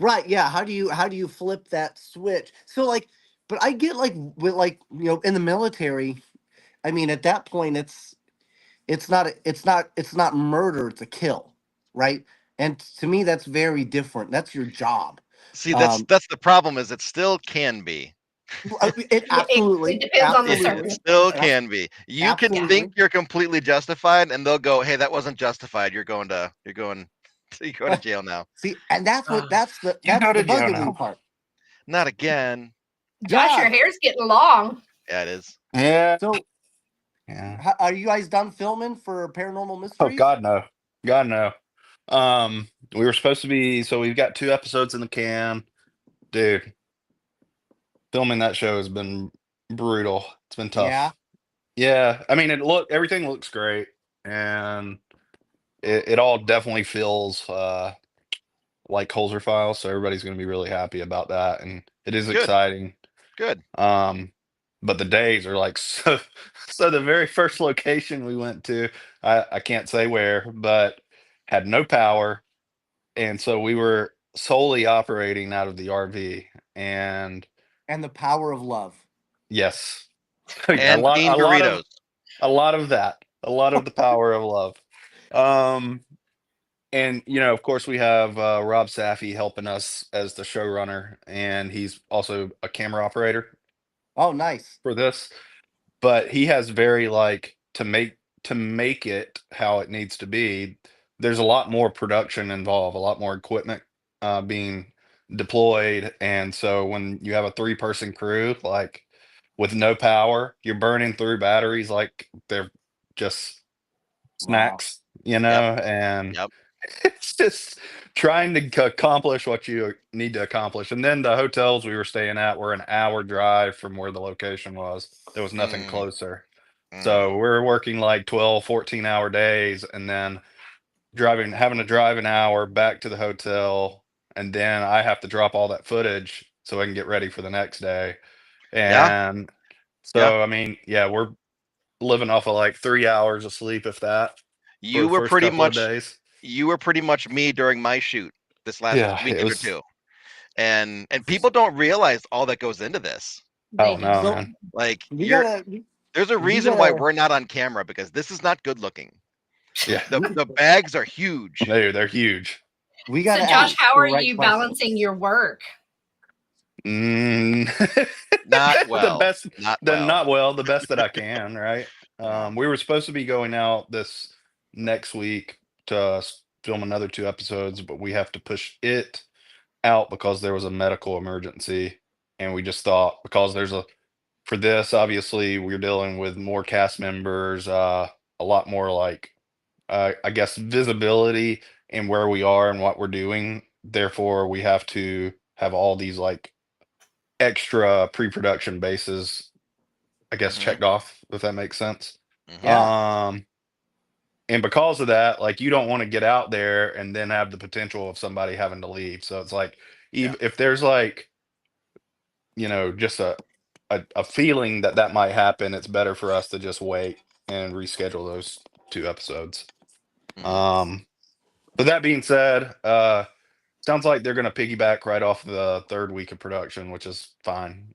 Right. Yeah. How do you flip that switch? So like, but I get like with like, in the military, I mean, at that point it's not murder, it's a kill, right? And to me that's very different. That's your job. See, that's Um that's the problem is it still can be. it It absolutely, depends on the It absolutely, still circumstances. can be. You can Yeah. think absolutely. you're completely justified, and they'll go, "Hey, that wasn't justified. You're going to jail now." See, and that's what that's the You that's go the to jail bugging me now. part. Not again. Josh, your Josh, hair's getting long. Yeah, it is. Yeah. so Yeah. are you guys done filming for Paranormal Oh Mysteries? God, no. God, no. We were supposed to be. So we've got 2 episodes in the can, dude. Filming that show has been brutal. It's been Yeah. tough. Yeah. I mean, everything looks great, and it all definitely feels like Holzer files. So everybody's going to be really happy about that, and it is Good. exciting. Good. But the days are like so. So the very first location we went to, I can't say where, but had no power, and so we were solely operating out of the RV. And And the power of love. yes, yeah, And bean burritos. a lot of that, a lot of the power of love. Um, and of course, we have Rob Safi helping us as the showrunner, and he's also a camera operator Oh, nice. for this. But he has very like to make it how it needs to be. There's a lot more production involved, a lot more equipment being deployed, and so when you have a 3-person crew, like with no power, you're burning through batteries like they're just Wow. snacks, Yep. and Yep. it's just trying to accomplish what you need to accomplish. And then the hotels we were staying at were an hour drive from where the location was. There was nothing Mm, closer. mm. So we're working like 12, 14-hour days, and then having to drive an hour back to the hotel. And then I have to drop all that footage so I can get ready for the next day. Yeah. And Yeah. so, I mean, yeah, we're living off of like 3 hours of sleep, if that, for You the were first pretty couple of much days. you were pretty much me during my shoot this last Yeah, it weekend or was. two. And people don't realize all that goes into this. Oh They do no, not. So man. Like we gotta we, there's a we reason why gotta we're not on camera because this is not good looking. Yeah, The bags are huge. they're huge. we So, gotta Josh, ask how the are right you balancing questions. your work? Mm. Not The well. best, Not well. not well, the best that I can, right? Yeah. We were supposed to be going out this next week to film another 2 episodes, but we have to push it out because there was a medical emergency, and we just thought because there's a for this, obviously we're dealing with more cast members, a a lot more like I guess visibility in where we are and what we're doing. Therefore, we have to have all these like extra pre-production bases, I guess, Mhm. checked off, if that makes sense. Mhm. Yeah. Um, and because of that, like you don't want to get out there and then have the potential of somebody having to leave. So it's like, Yeah. even if there's like, just a feeling that that might happen, it's better for us to just wait and reschedule those 2 episodes. Mhm. But that being said, sounds like they're going to piggyback right off the third week of production, which is fine.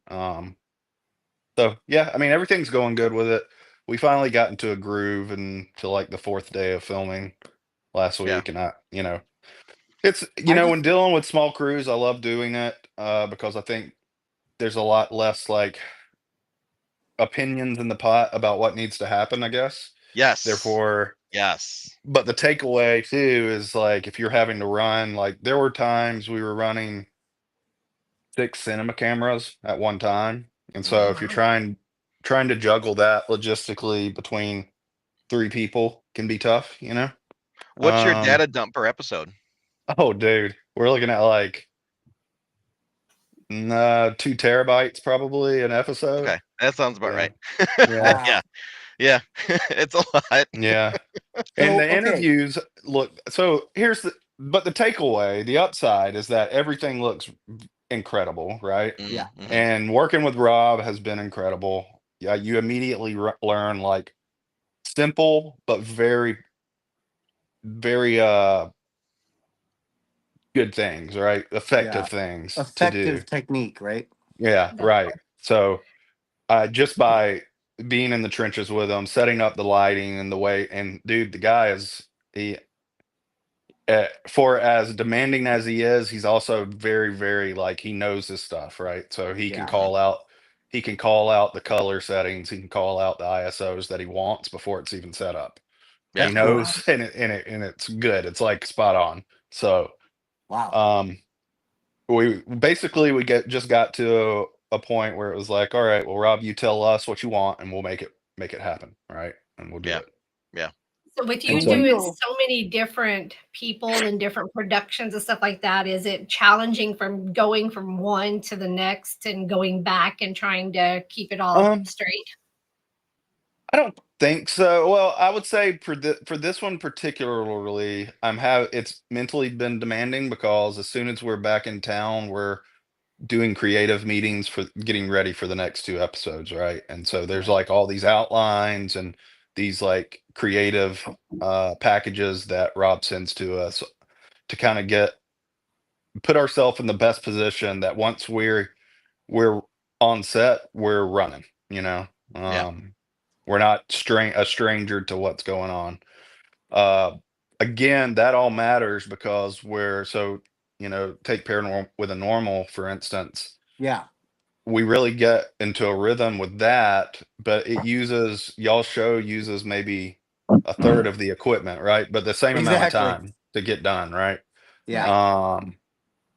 So yeah, I mean everything's going good with it. We finally got into a groove and to like the fourth day of filming last Yeah. week, and it's I when just dealing with small crews, I love doing it because I think there's a lot less like opinions in the pot about what needs to happen, I guess. Yes. Therefore, Yes. but the takeaway too is like if you're having to run, like there were times we were running 6 cinema cameras at one time. And so if Mhm. you're Wow. trying to juggle that logistically between 3 people can be tough. What's your Um, data dump per episode? oh dude, we're looking at like 2 terabytes probably an episode. Okay, that sounds about Yeah. right. Yeah. Yeah. wow. Yeah. It's a lot. Yeah. And So the okay. interviews look so here's the takeaway, the upside is that everything looks incredible, right? Mhm. Yeah. Mhm. And working with Rob has been incredible. Yeah, you immediately learn like simple but very, very good things, right? Yeah. Effective things to do. Effective technique, right? Yeah, That's right. So just by being in the trenches with him, setting up the lighting and the way, and dude, the guy is he for as demanding as he is, he's also very, very like he knows his stuff, right? So Yeah. he can call out the color settings, he can call out the ISOs that he wants before it's even set up. Yeah. He That's cool. wow. knows, and it's good. It's like spot on. So Wow. um, we just got to a point where it was like, all right, well, Rob, you tell us what you want, and we'll make it happen, right? And we'll do Yeah. it. Yeah. So with And you And so, doing Leo, so many different people and different productions and stuff like that, is it challenging from going from one to the next and going back and trying to keep it all um, straight? I don't think so. Well, I would say for this one particularly, it's mentally been demanding because as soon as we're back in town, we're doing creative meetings for getting ready for the next 2 episodes, right? And so there's yeah. like all these outlines and these like creative packages that Rob sends to us to kind of put ourselves in the best position that once we're on set, we're running, you know. Yeah. We're not a stranger to what's going on. Uh, Again, that all matters because take paranormal with a normal, for instance, Yeah. we really get into a rhythm with that, but y'all show uses maybe a third of the equipment, right? But the same amount of Exactly. time to get done, right? Yeah. Right. Um,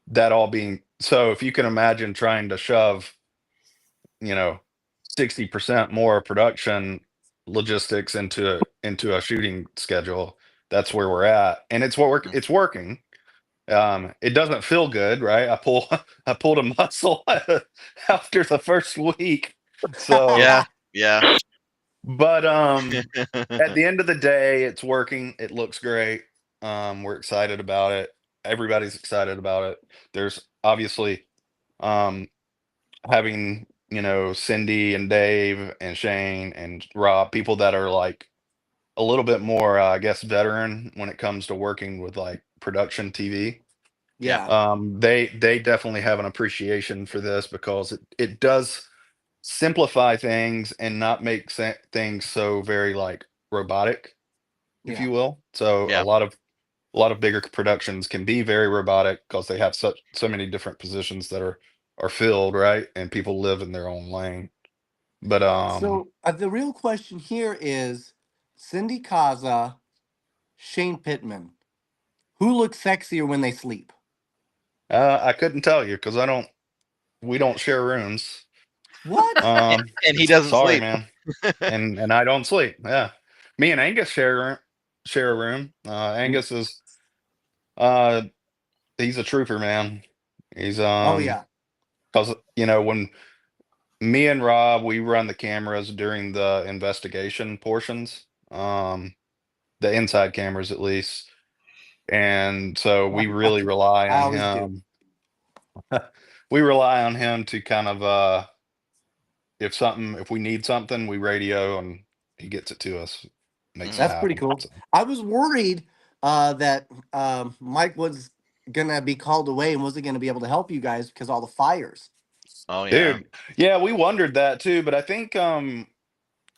that all being so, if you can imagine trying to shove, you know, 60% more production logistics into a shooting schedule, that's where we're at. And Mm. it's working. It doesn't feel good, right? I pulled a muscle after the first week. So, Yeah. Yeah. but at the end of the day, it's working. It looks great. We're excited about it. Everybody's excited about it. There's obviously um having, Cindy and Dave and Shane and Rob, people that are like a little bit more I guess veteran when it comes to working with like production TV. Yeah. Yeah. They definitely have an appreciation for this because it does simplify things and not make things so very like robotic, if Yeah. you will. So Yeah. a lot of bigger productions can be very robotic because they have so many different positions that are filled, right? And people live in their own lane. But So the real question here is Cindy Kaza, Shane Pittman. Who looks sexier when they sleep? I couldn't tell you because I don't we don't share rooms. What? Um And he doesn't Sorry, sleep. man. And I don't sleep. Yeah. Me and Angus share a room. Angus is he's a trooper, man. He's Oh yeah, because when me and Rob, we run the cameras during the investigation portions, the inside cameras at least, and so we really rely I on always do. him. We rely on him to kind of if we need something, we radio and he gets it to us, makes it That's pretty happen. cool. So, I was worried that Mike was gonna be called away and wasn't gonna be able to help you guys because all the fires. Oh yeah. dude, yeah, we wondered that too, but I think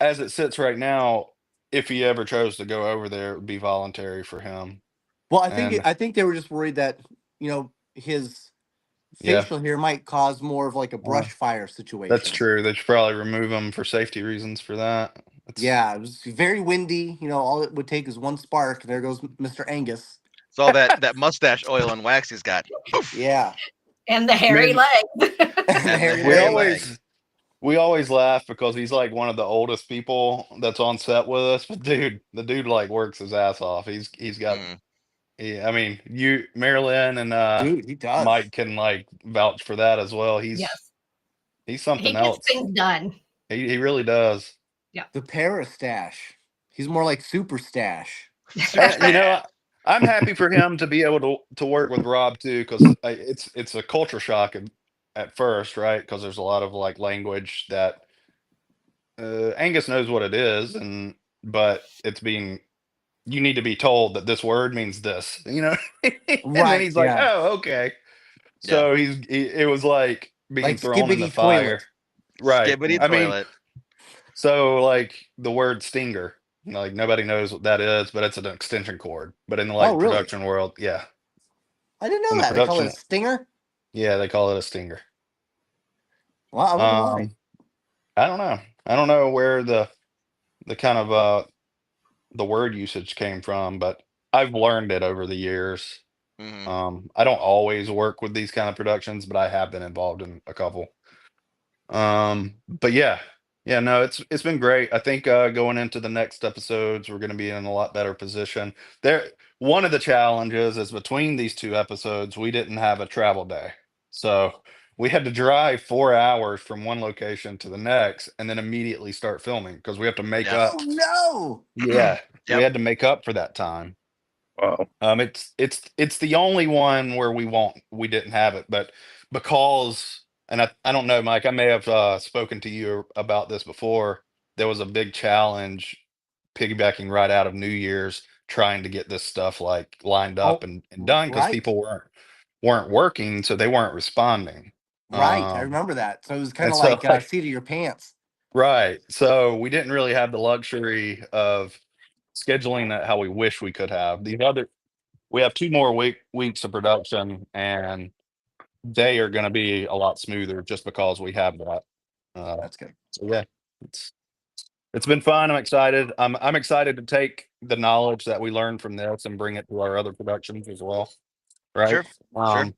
as it sits right now, if he ever chose to go over there, it would be voluntary for him. Well, And I think they were just worried that his yeah, facial hair might cause more of like a uh, brush fire that's situation. true. They should probably remove him for safety reasons for that. It's Yeah, it was very windy. All it would take is one spark. There goes Mr. Angus. It's all that mustache oil and wax he's got. Poof. Yeah, And the hairy Man, legs. the And the hairy we hairy leg. leg. always laugh because he's like one of the oldest people that's on set with us. But the dude like works his ass off. He's got Mm. I mean, you Marilyn and Dude, he does. Mike can like vouch for that as well. Yes. He's He something gets else. things done. He really does. The Parastash. He's more like Super Stash. I'm happy for him to be able to work with Rob too, because it's a culture shock at first, right? Because there's a lot of like language that Angus knows what it is, but it's being you need to be told that this word means this, and then Right, he's like, yeah. oh, okay. Yeah. So it was like being Like thrown in the skibbity fire, toilet. right? Skibbity I mean, toilet. so like the word stinger, like nobody knows what that is, but it's an extension cord. But in the Oh, like really? production world, yeah, I didn't in know the that. They call it a production, stinger? yeah, they call it a stinger. Well, I wonder why. I don't know. I don't know where the kind of the word usage came from, but I've learned it over the years. Hmm. I don't always work with these kind of productions, but I have been involved in a couple. But yeah, no, it's been great. I think going into the next episodes, we're going to be in a lot better position. There, one of the challenges is between these two episodes, we didn't have a travel day, so we had to drive 4 hours from one location to the next, and then immediately start filming because we have to make Yeah. up. Oh, no. Yeah, we Yep. had to make up for that time. Wow. It's the only one where we didn't have it, but because and I don't know, Mike, I may have spoken to you about this before. There was a big challenge piggybacking right out of New Year's trying to get this stuff like lined up Oh, and done because right. people weren't working, so they weren't responding. Right. I Um, remember that. So it was kind and of so like like seat of your pants. right, so we didn't really have the luxury of scheduling that how we wish we could have. We have 2 more weeks of production, and they are gonna be a lot smoother just because we have that. That's good. So yeah, it's it's been fun. I'm excited. I'm excited to take the knowledge that we learned from this and bring it to our other productions as well, right? Sure. Sure. Um,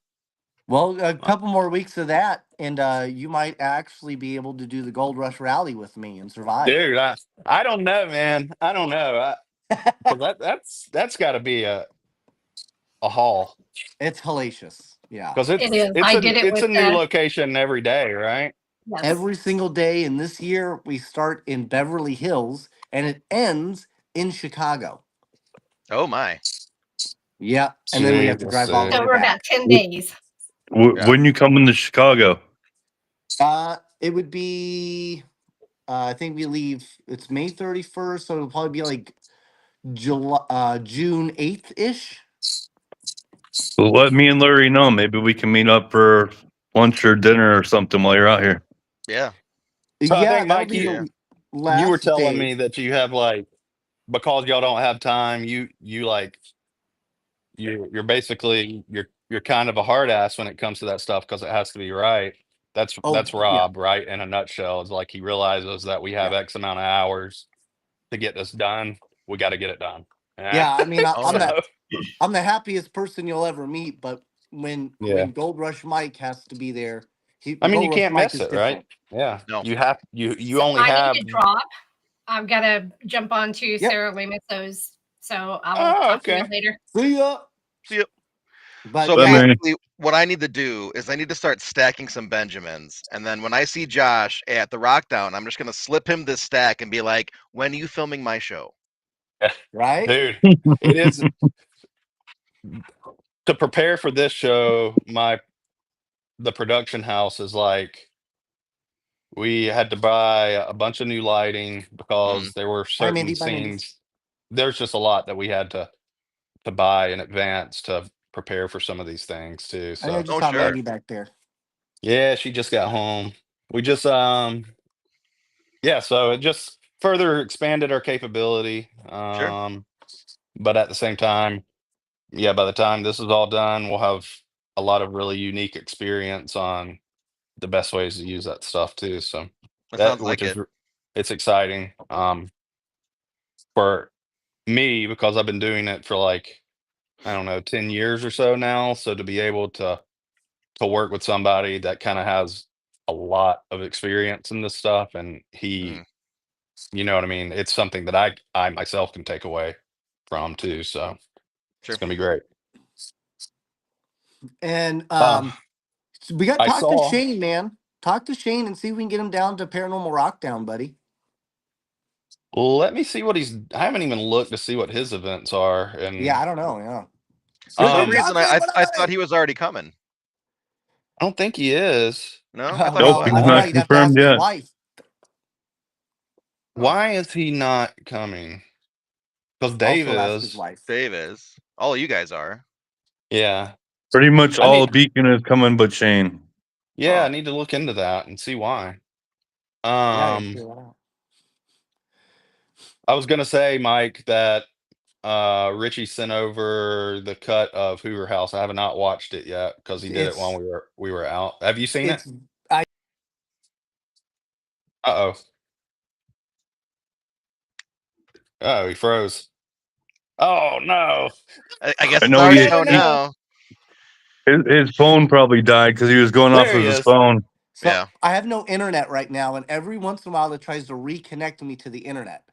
Well, a couple more weeks of that, and you might actually be able to do the Gold Rush Rally with me and survive. dude, I don't know, man. I don't know. 'Cause that's gotta be a haul It's hellacious. Yeah. because It is. I did it it's with a new location every day, right? yes. Every single day. And this year, we start in Beverly Hills and it ends in Chicago. Oh my. Yeah. And then we have to Jesus, drive all the So way we're about back. 10 days. Yeah. When you come into Chicago? It would be, I think we leave, it's May 31st. So it'll probably be like June 8th ish. Well, let me and Larry know. Maybe we can meet up for lunch or dinner or something while you're out here. Yeah. So I Yeah. think, That'll Mike, be Yeah. the you were last telling day. me that you have like because y'all don't have time, you like you're basically you're kind of a hard ass when it comes to that stuff because it has to be right. Oh, That's yeah. Rob, right? In a nutshell, is like he realizes that we have Yeah. X amount of hours to get this done. We got to get it done. Yeah. I mean, Oh I'm yeah. that. I'm the happiest person you'll ever meet, but when Yeah. Gold Rush Mike has to be there, I mean, Gold you Rush can't Mike miss is it, right? different. Yeah. No. You So only I have need to drop. I've got to jump on to Yep. Sarah Lamasso's, so I will talk to you later. See ya. See ya. But So Bye, yeah, Mary. basically, what I need to do is I need to start stacking some Benjamins, and then when I see Josh at the Rockdown, I'm just gonna slip him this stack and be like, "When are you filming my show?" right? Dude, it is to prepare for this show. The production house is like we had to buy a bunch of new lighting because there were Bye, certain Mandy. Bye, Mandy. scenes. There's just a lot that we had to buy in advance to prepare for some of these things too. I think I So just Oh, saw sure. Mandy back there. yeah, she just got home. We just yeah, so it just further expanded our capability. Sure. But at the same time, yeah, by the time this is all done, we'll have a lot of really unique experience on the best ways to use that stuff too. So That that sounds which like is it. it's exciting for me because I've been doing it for like I don't know 10 years or so now. So to be able to work with somebody that kind of has a lot of experience in this stuff and Mhm. you know what I mean? It's something that I myself can take away from too. So it's Sure. gonna be great. And Uh, we got to I talk to saw. Shane, man. Talk to Shane and see if we can get him down to Paranormal Rockdown, buddy. Let me see what he's. I haven't even looked to see what his events are, Yeah, and I don't know. Yeah. For some Hey, um, reason, Jocelyn, what up, I thought buddy? he was already coming. I don't think he is. No, I thought he Nope, Well, he's I don't know. was. not You'd have to confirmed ask his yet. wife. Oh, Why is he not coming? Because Dave Also, ask his is. wife. Dave is. All of you guys are. Yeah, Pretty much I all need. of Beacon is coming but Shane. Yeah, I Huh. need to look into that and see why. Yeah, you Um, figure that out. I was gonna say, Mike, that Richie sent over the cut of Hoover House. I have not watched it yet because he did it while It's we were out. Have you seen it? it's I Uh oh. Oh, he froze. Oh no. I guess I it's know our no show no he no. now. his phone probably died because he was going off There he of his is. phone. So Yeah. I have no internet right now, and every once in a while it tries to reconnect me to the internet,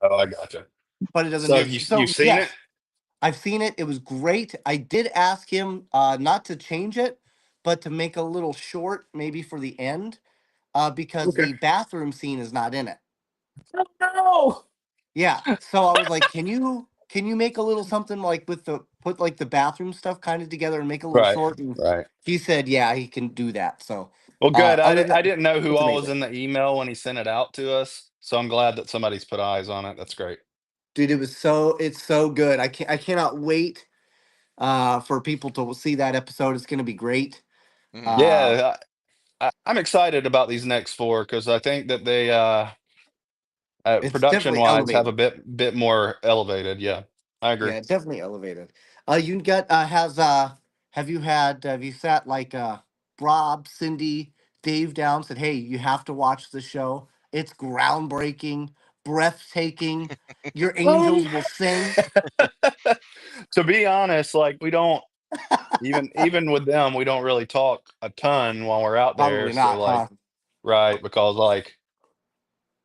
Oh, I gotcha. but it doesn't So do have it. you So seen it? yes, I've seen it. It was great. I did ask him not to change it, but to make a little short, maybe for the end, because Okay. the bathroom scene is not in it. Oh no. Yeah. So I was like, can you make a little something like with the put like the bathroom stuff kind of together and make a little Right. short? And Right. he said, yeah, he can do that. So Well, good. other I than didn't know who it's all was amazing. in the email when he sent it out to us, so I'm glad that somebody's put eyes on it. That's great. Dude, it's so good. I cannot wait for people to see that episode. It's gonna be great. Mhm. Uh Yeah, I'm excited about these next four because I think that they it's production definitely wise have a elevated. bit more elevated. Yeah, I agree. Yeah, definitely elevated. You got have you sat like Rob, Cindy, Dave down, said, hey, you have to watch the show. It's groundbreaking, breathtaking. Your Um, angels will sing. to be honest, like we don't even with them, we don't really talk a ton while we're out there. Probably So not, like, huh? right, because like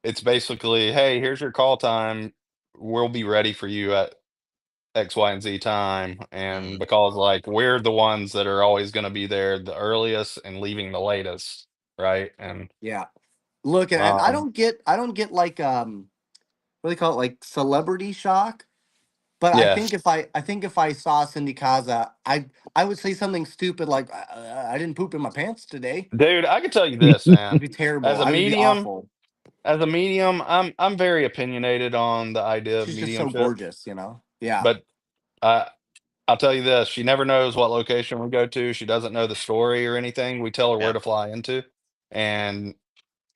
it's basically, hey, here's your call time. We'll be ready for you at X, Y, and Z time. And Mhm. because like we're the ones that are always going to be there the earliest and leaving the latest, right? And Yeah. Look, and um, I don't get like what do they call it, like celebrity shock. But yeah, I think if I saw Cindy Kaza, I would say something stupid like I didn't poop in my pants today. dude, I can tell you this, It'd man. be terrible. As a I would be medium, awful. I'm very opinionated on the idea of She's just so mediumship, gorgeous, you know. Yeah. but I I'll tell you this, she never knows what location we go to. She doesn't know the story or anything. We tell her where Yeah. to fly into, and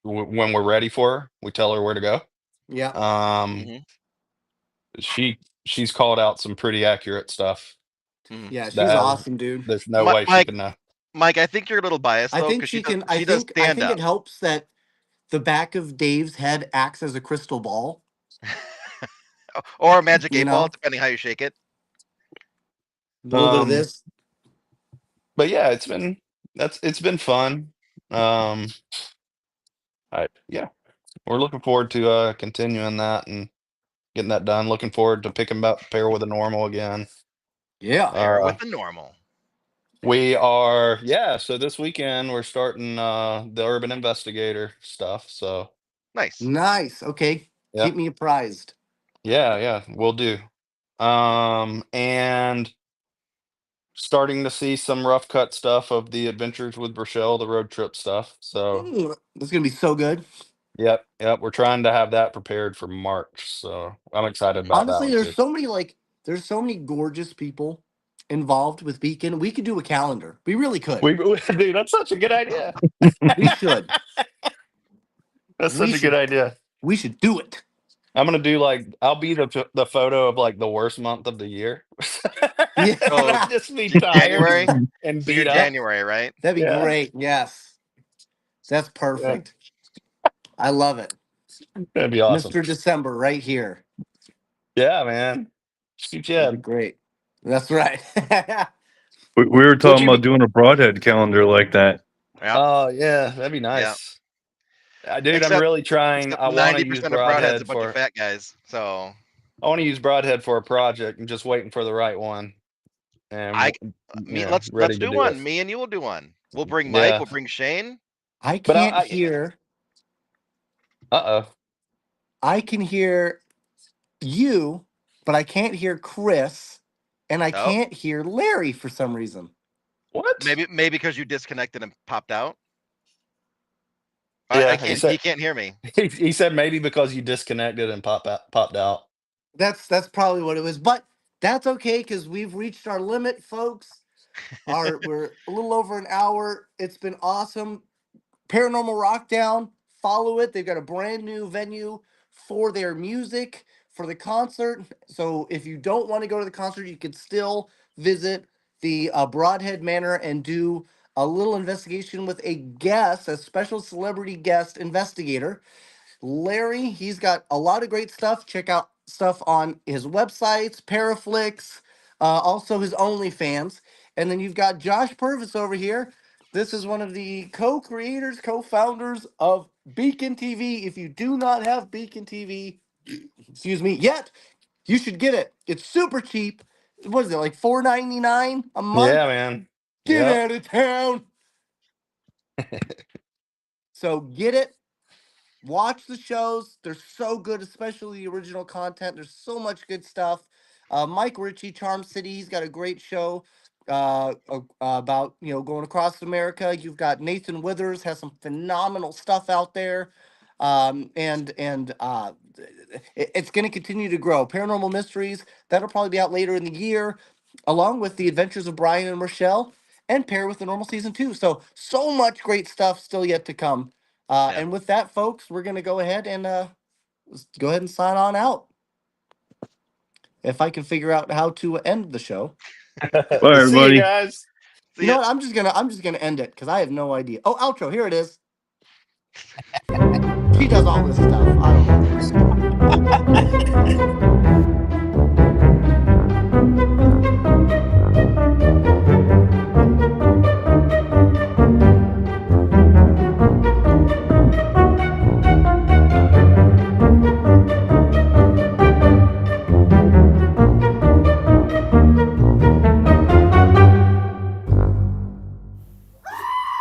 when we're ready for her, we tell her where to go. Yeah. Um, Mhm. she's called out some pretty accurate stuff Mhm. Yeah. that She's has awesome, dude. there's no way she Mike, can know. Mike, I think you're a little biased I though, think because she can. she does I stand think up, it helps that the back of Dave's head acts as a crystal ball. or a magic You 8 ball, know, depending how you shake it. a little bit of Um, this. but yeah, it's been fun. Um, yeah, we're looking forward to continuing that and getting that done. Looking forward to picking up Pair with a Normal again. Yeah. Pair with the normal. We are, yeah. So this weekend we're starting the Urban Investigator stuff. So Nice. Nice. Okay. yeah, Keep me apprised. yeah, we'll do. And starting to see some rough cut stuff of the adventures with Rochelle, the road trip stuff. So This is gonna be so good. yep, we're trying to have that prepared for March. So I'm excited about that Honestly, one too. there's so many gorgeous people involved with Beacon. We could do a calendar. We really could. Dude, that's such a good idea. We should. That's We such a good should. idea. We should do it. I'm gonna do I'll be the photo of like the worst month of the year. Yeah. Oh, Just be tired January. and So you're beat up. January, right? That'd be Yeah. great. Yes. That's perfect. I love it. That'd be awesome. Mr. December right here. Yeah, man. Shoot, yeah. That'd be great. That's right. We were talking you about doing a broadhead calendar like that. Yeah. Oh yeah, that'd be nice. Dude, I'm really trying. I want to use 90% of Broadhead's a Broadhead bunch of for. fat guys. So I want to use Broadhead for a project. I'm just waiting for the right one. And let's do one. Me and you will do one. We'll bring Mike. Yeah. We'll bring Shane. I can't hear. I can hear you, but I can't hear Chris, and I can't hear Larry for some reason. What? Maybe because you disconnected and popped out. Yeah, he can't hear me. He said maybe because you disconnected and popped out. That's probably what it was, but that's okay because we've reached our limit, folks. We're a little over an hour. It's been awesome. Paranormal Rockdown, follow it. They've got a brand new venue for their music, for the concert. So if you don't want to go to the concert, you could still visit the Broadhead Manor and do a little investigation with a guest, a special celebrity guest investigator. Larry, he's got a lot of great stuff. Check out stuff on his websites, Paraflix, also his OnlyFans. And then you've got Josh Purvis over here. This is one of the co-creators, co-founders of Beacon TV. If you do not have Beacon TV, excuse me, yet, you should get it. It's super cheap. What is it, like $4.99 a month? Yeah, man. Get out of town. So get it. Watch the shows. They're so good, especially the original content. There's so much good stuff. Mike Ritchie, Charm City, he's got a great show about going across America. You've got Nathan Withers, has some phenomenal stuff out there. It's going to continue to grow. Paranormal Mysteries, that'll probably be out later in the year, along with The Adventures of Brian and Rochelle, and Pair with the Normal Season 2. So much great stuff still yet to come. And with that, folks, we're going to go ahead and sign on out. If I can figure out how to end the show. Bye, everybody. See you guys. You know what? I'm just gonna end it because I have no idea. Oh, outro, here it is. She does all this stuff. I don't know.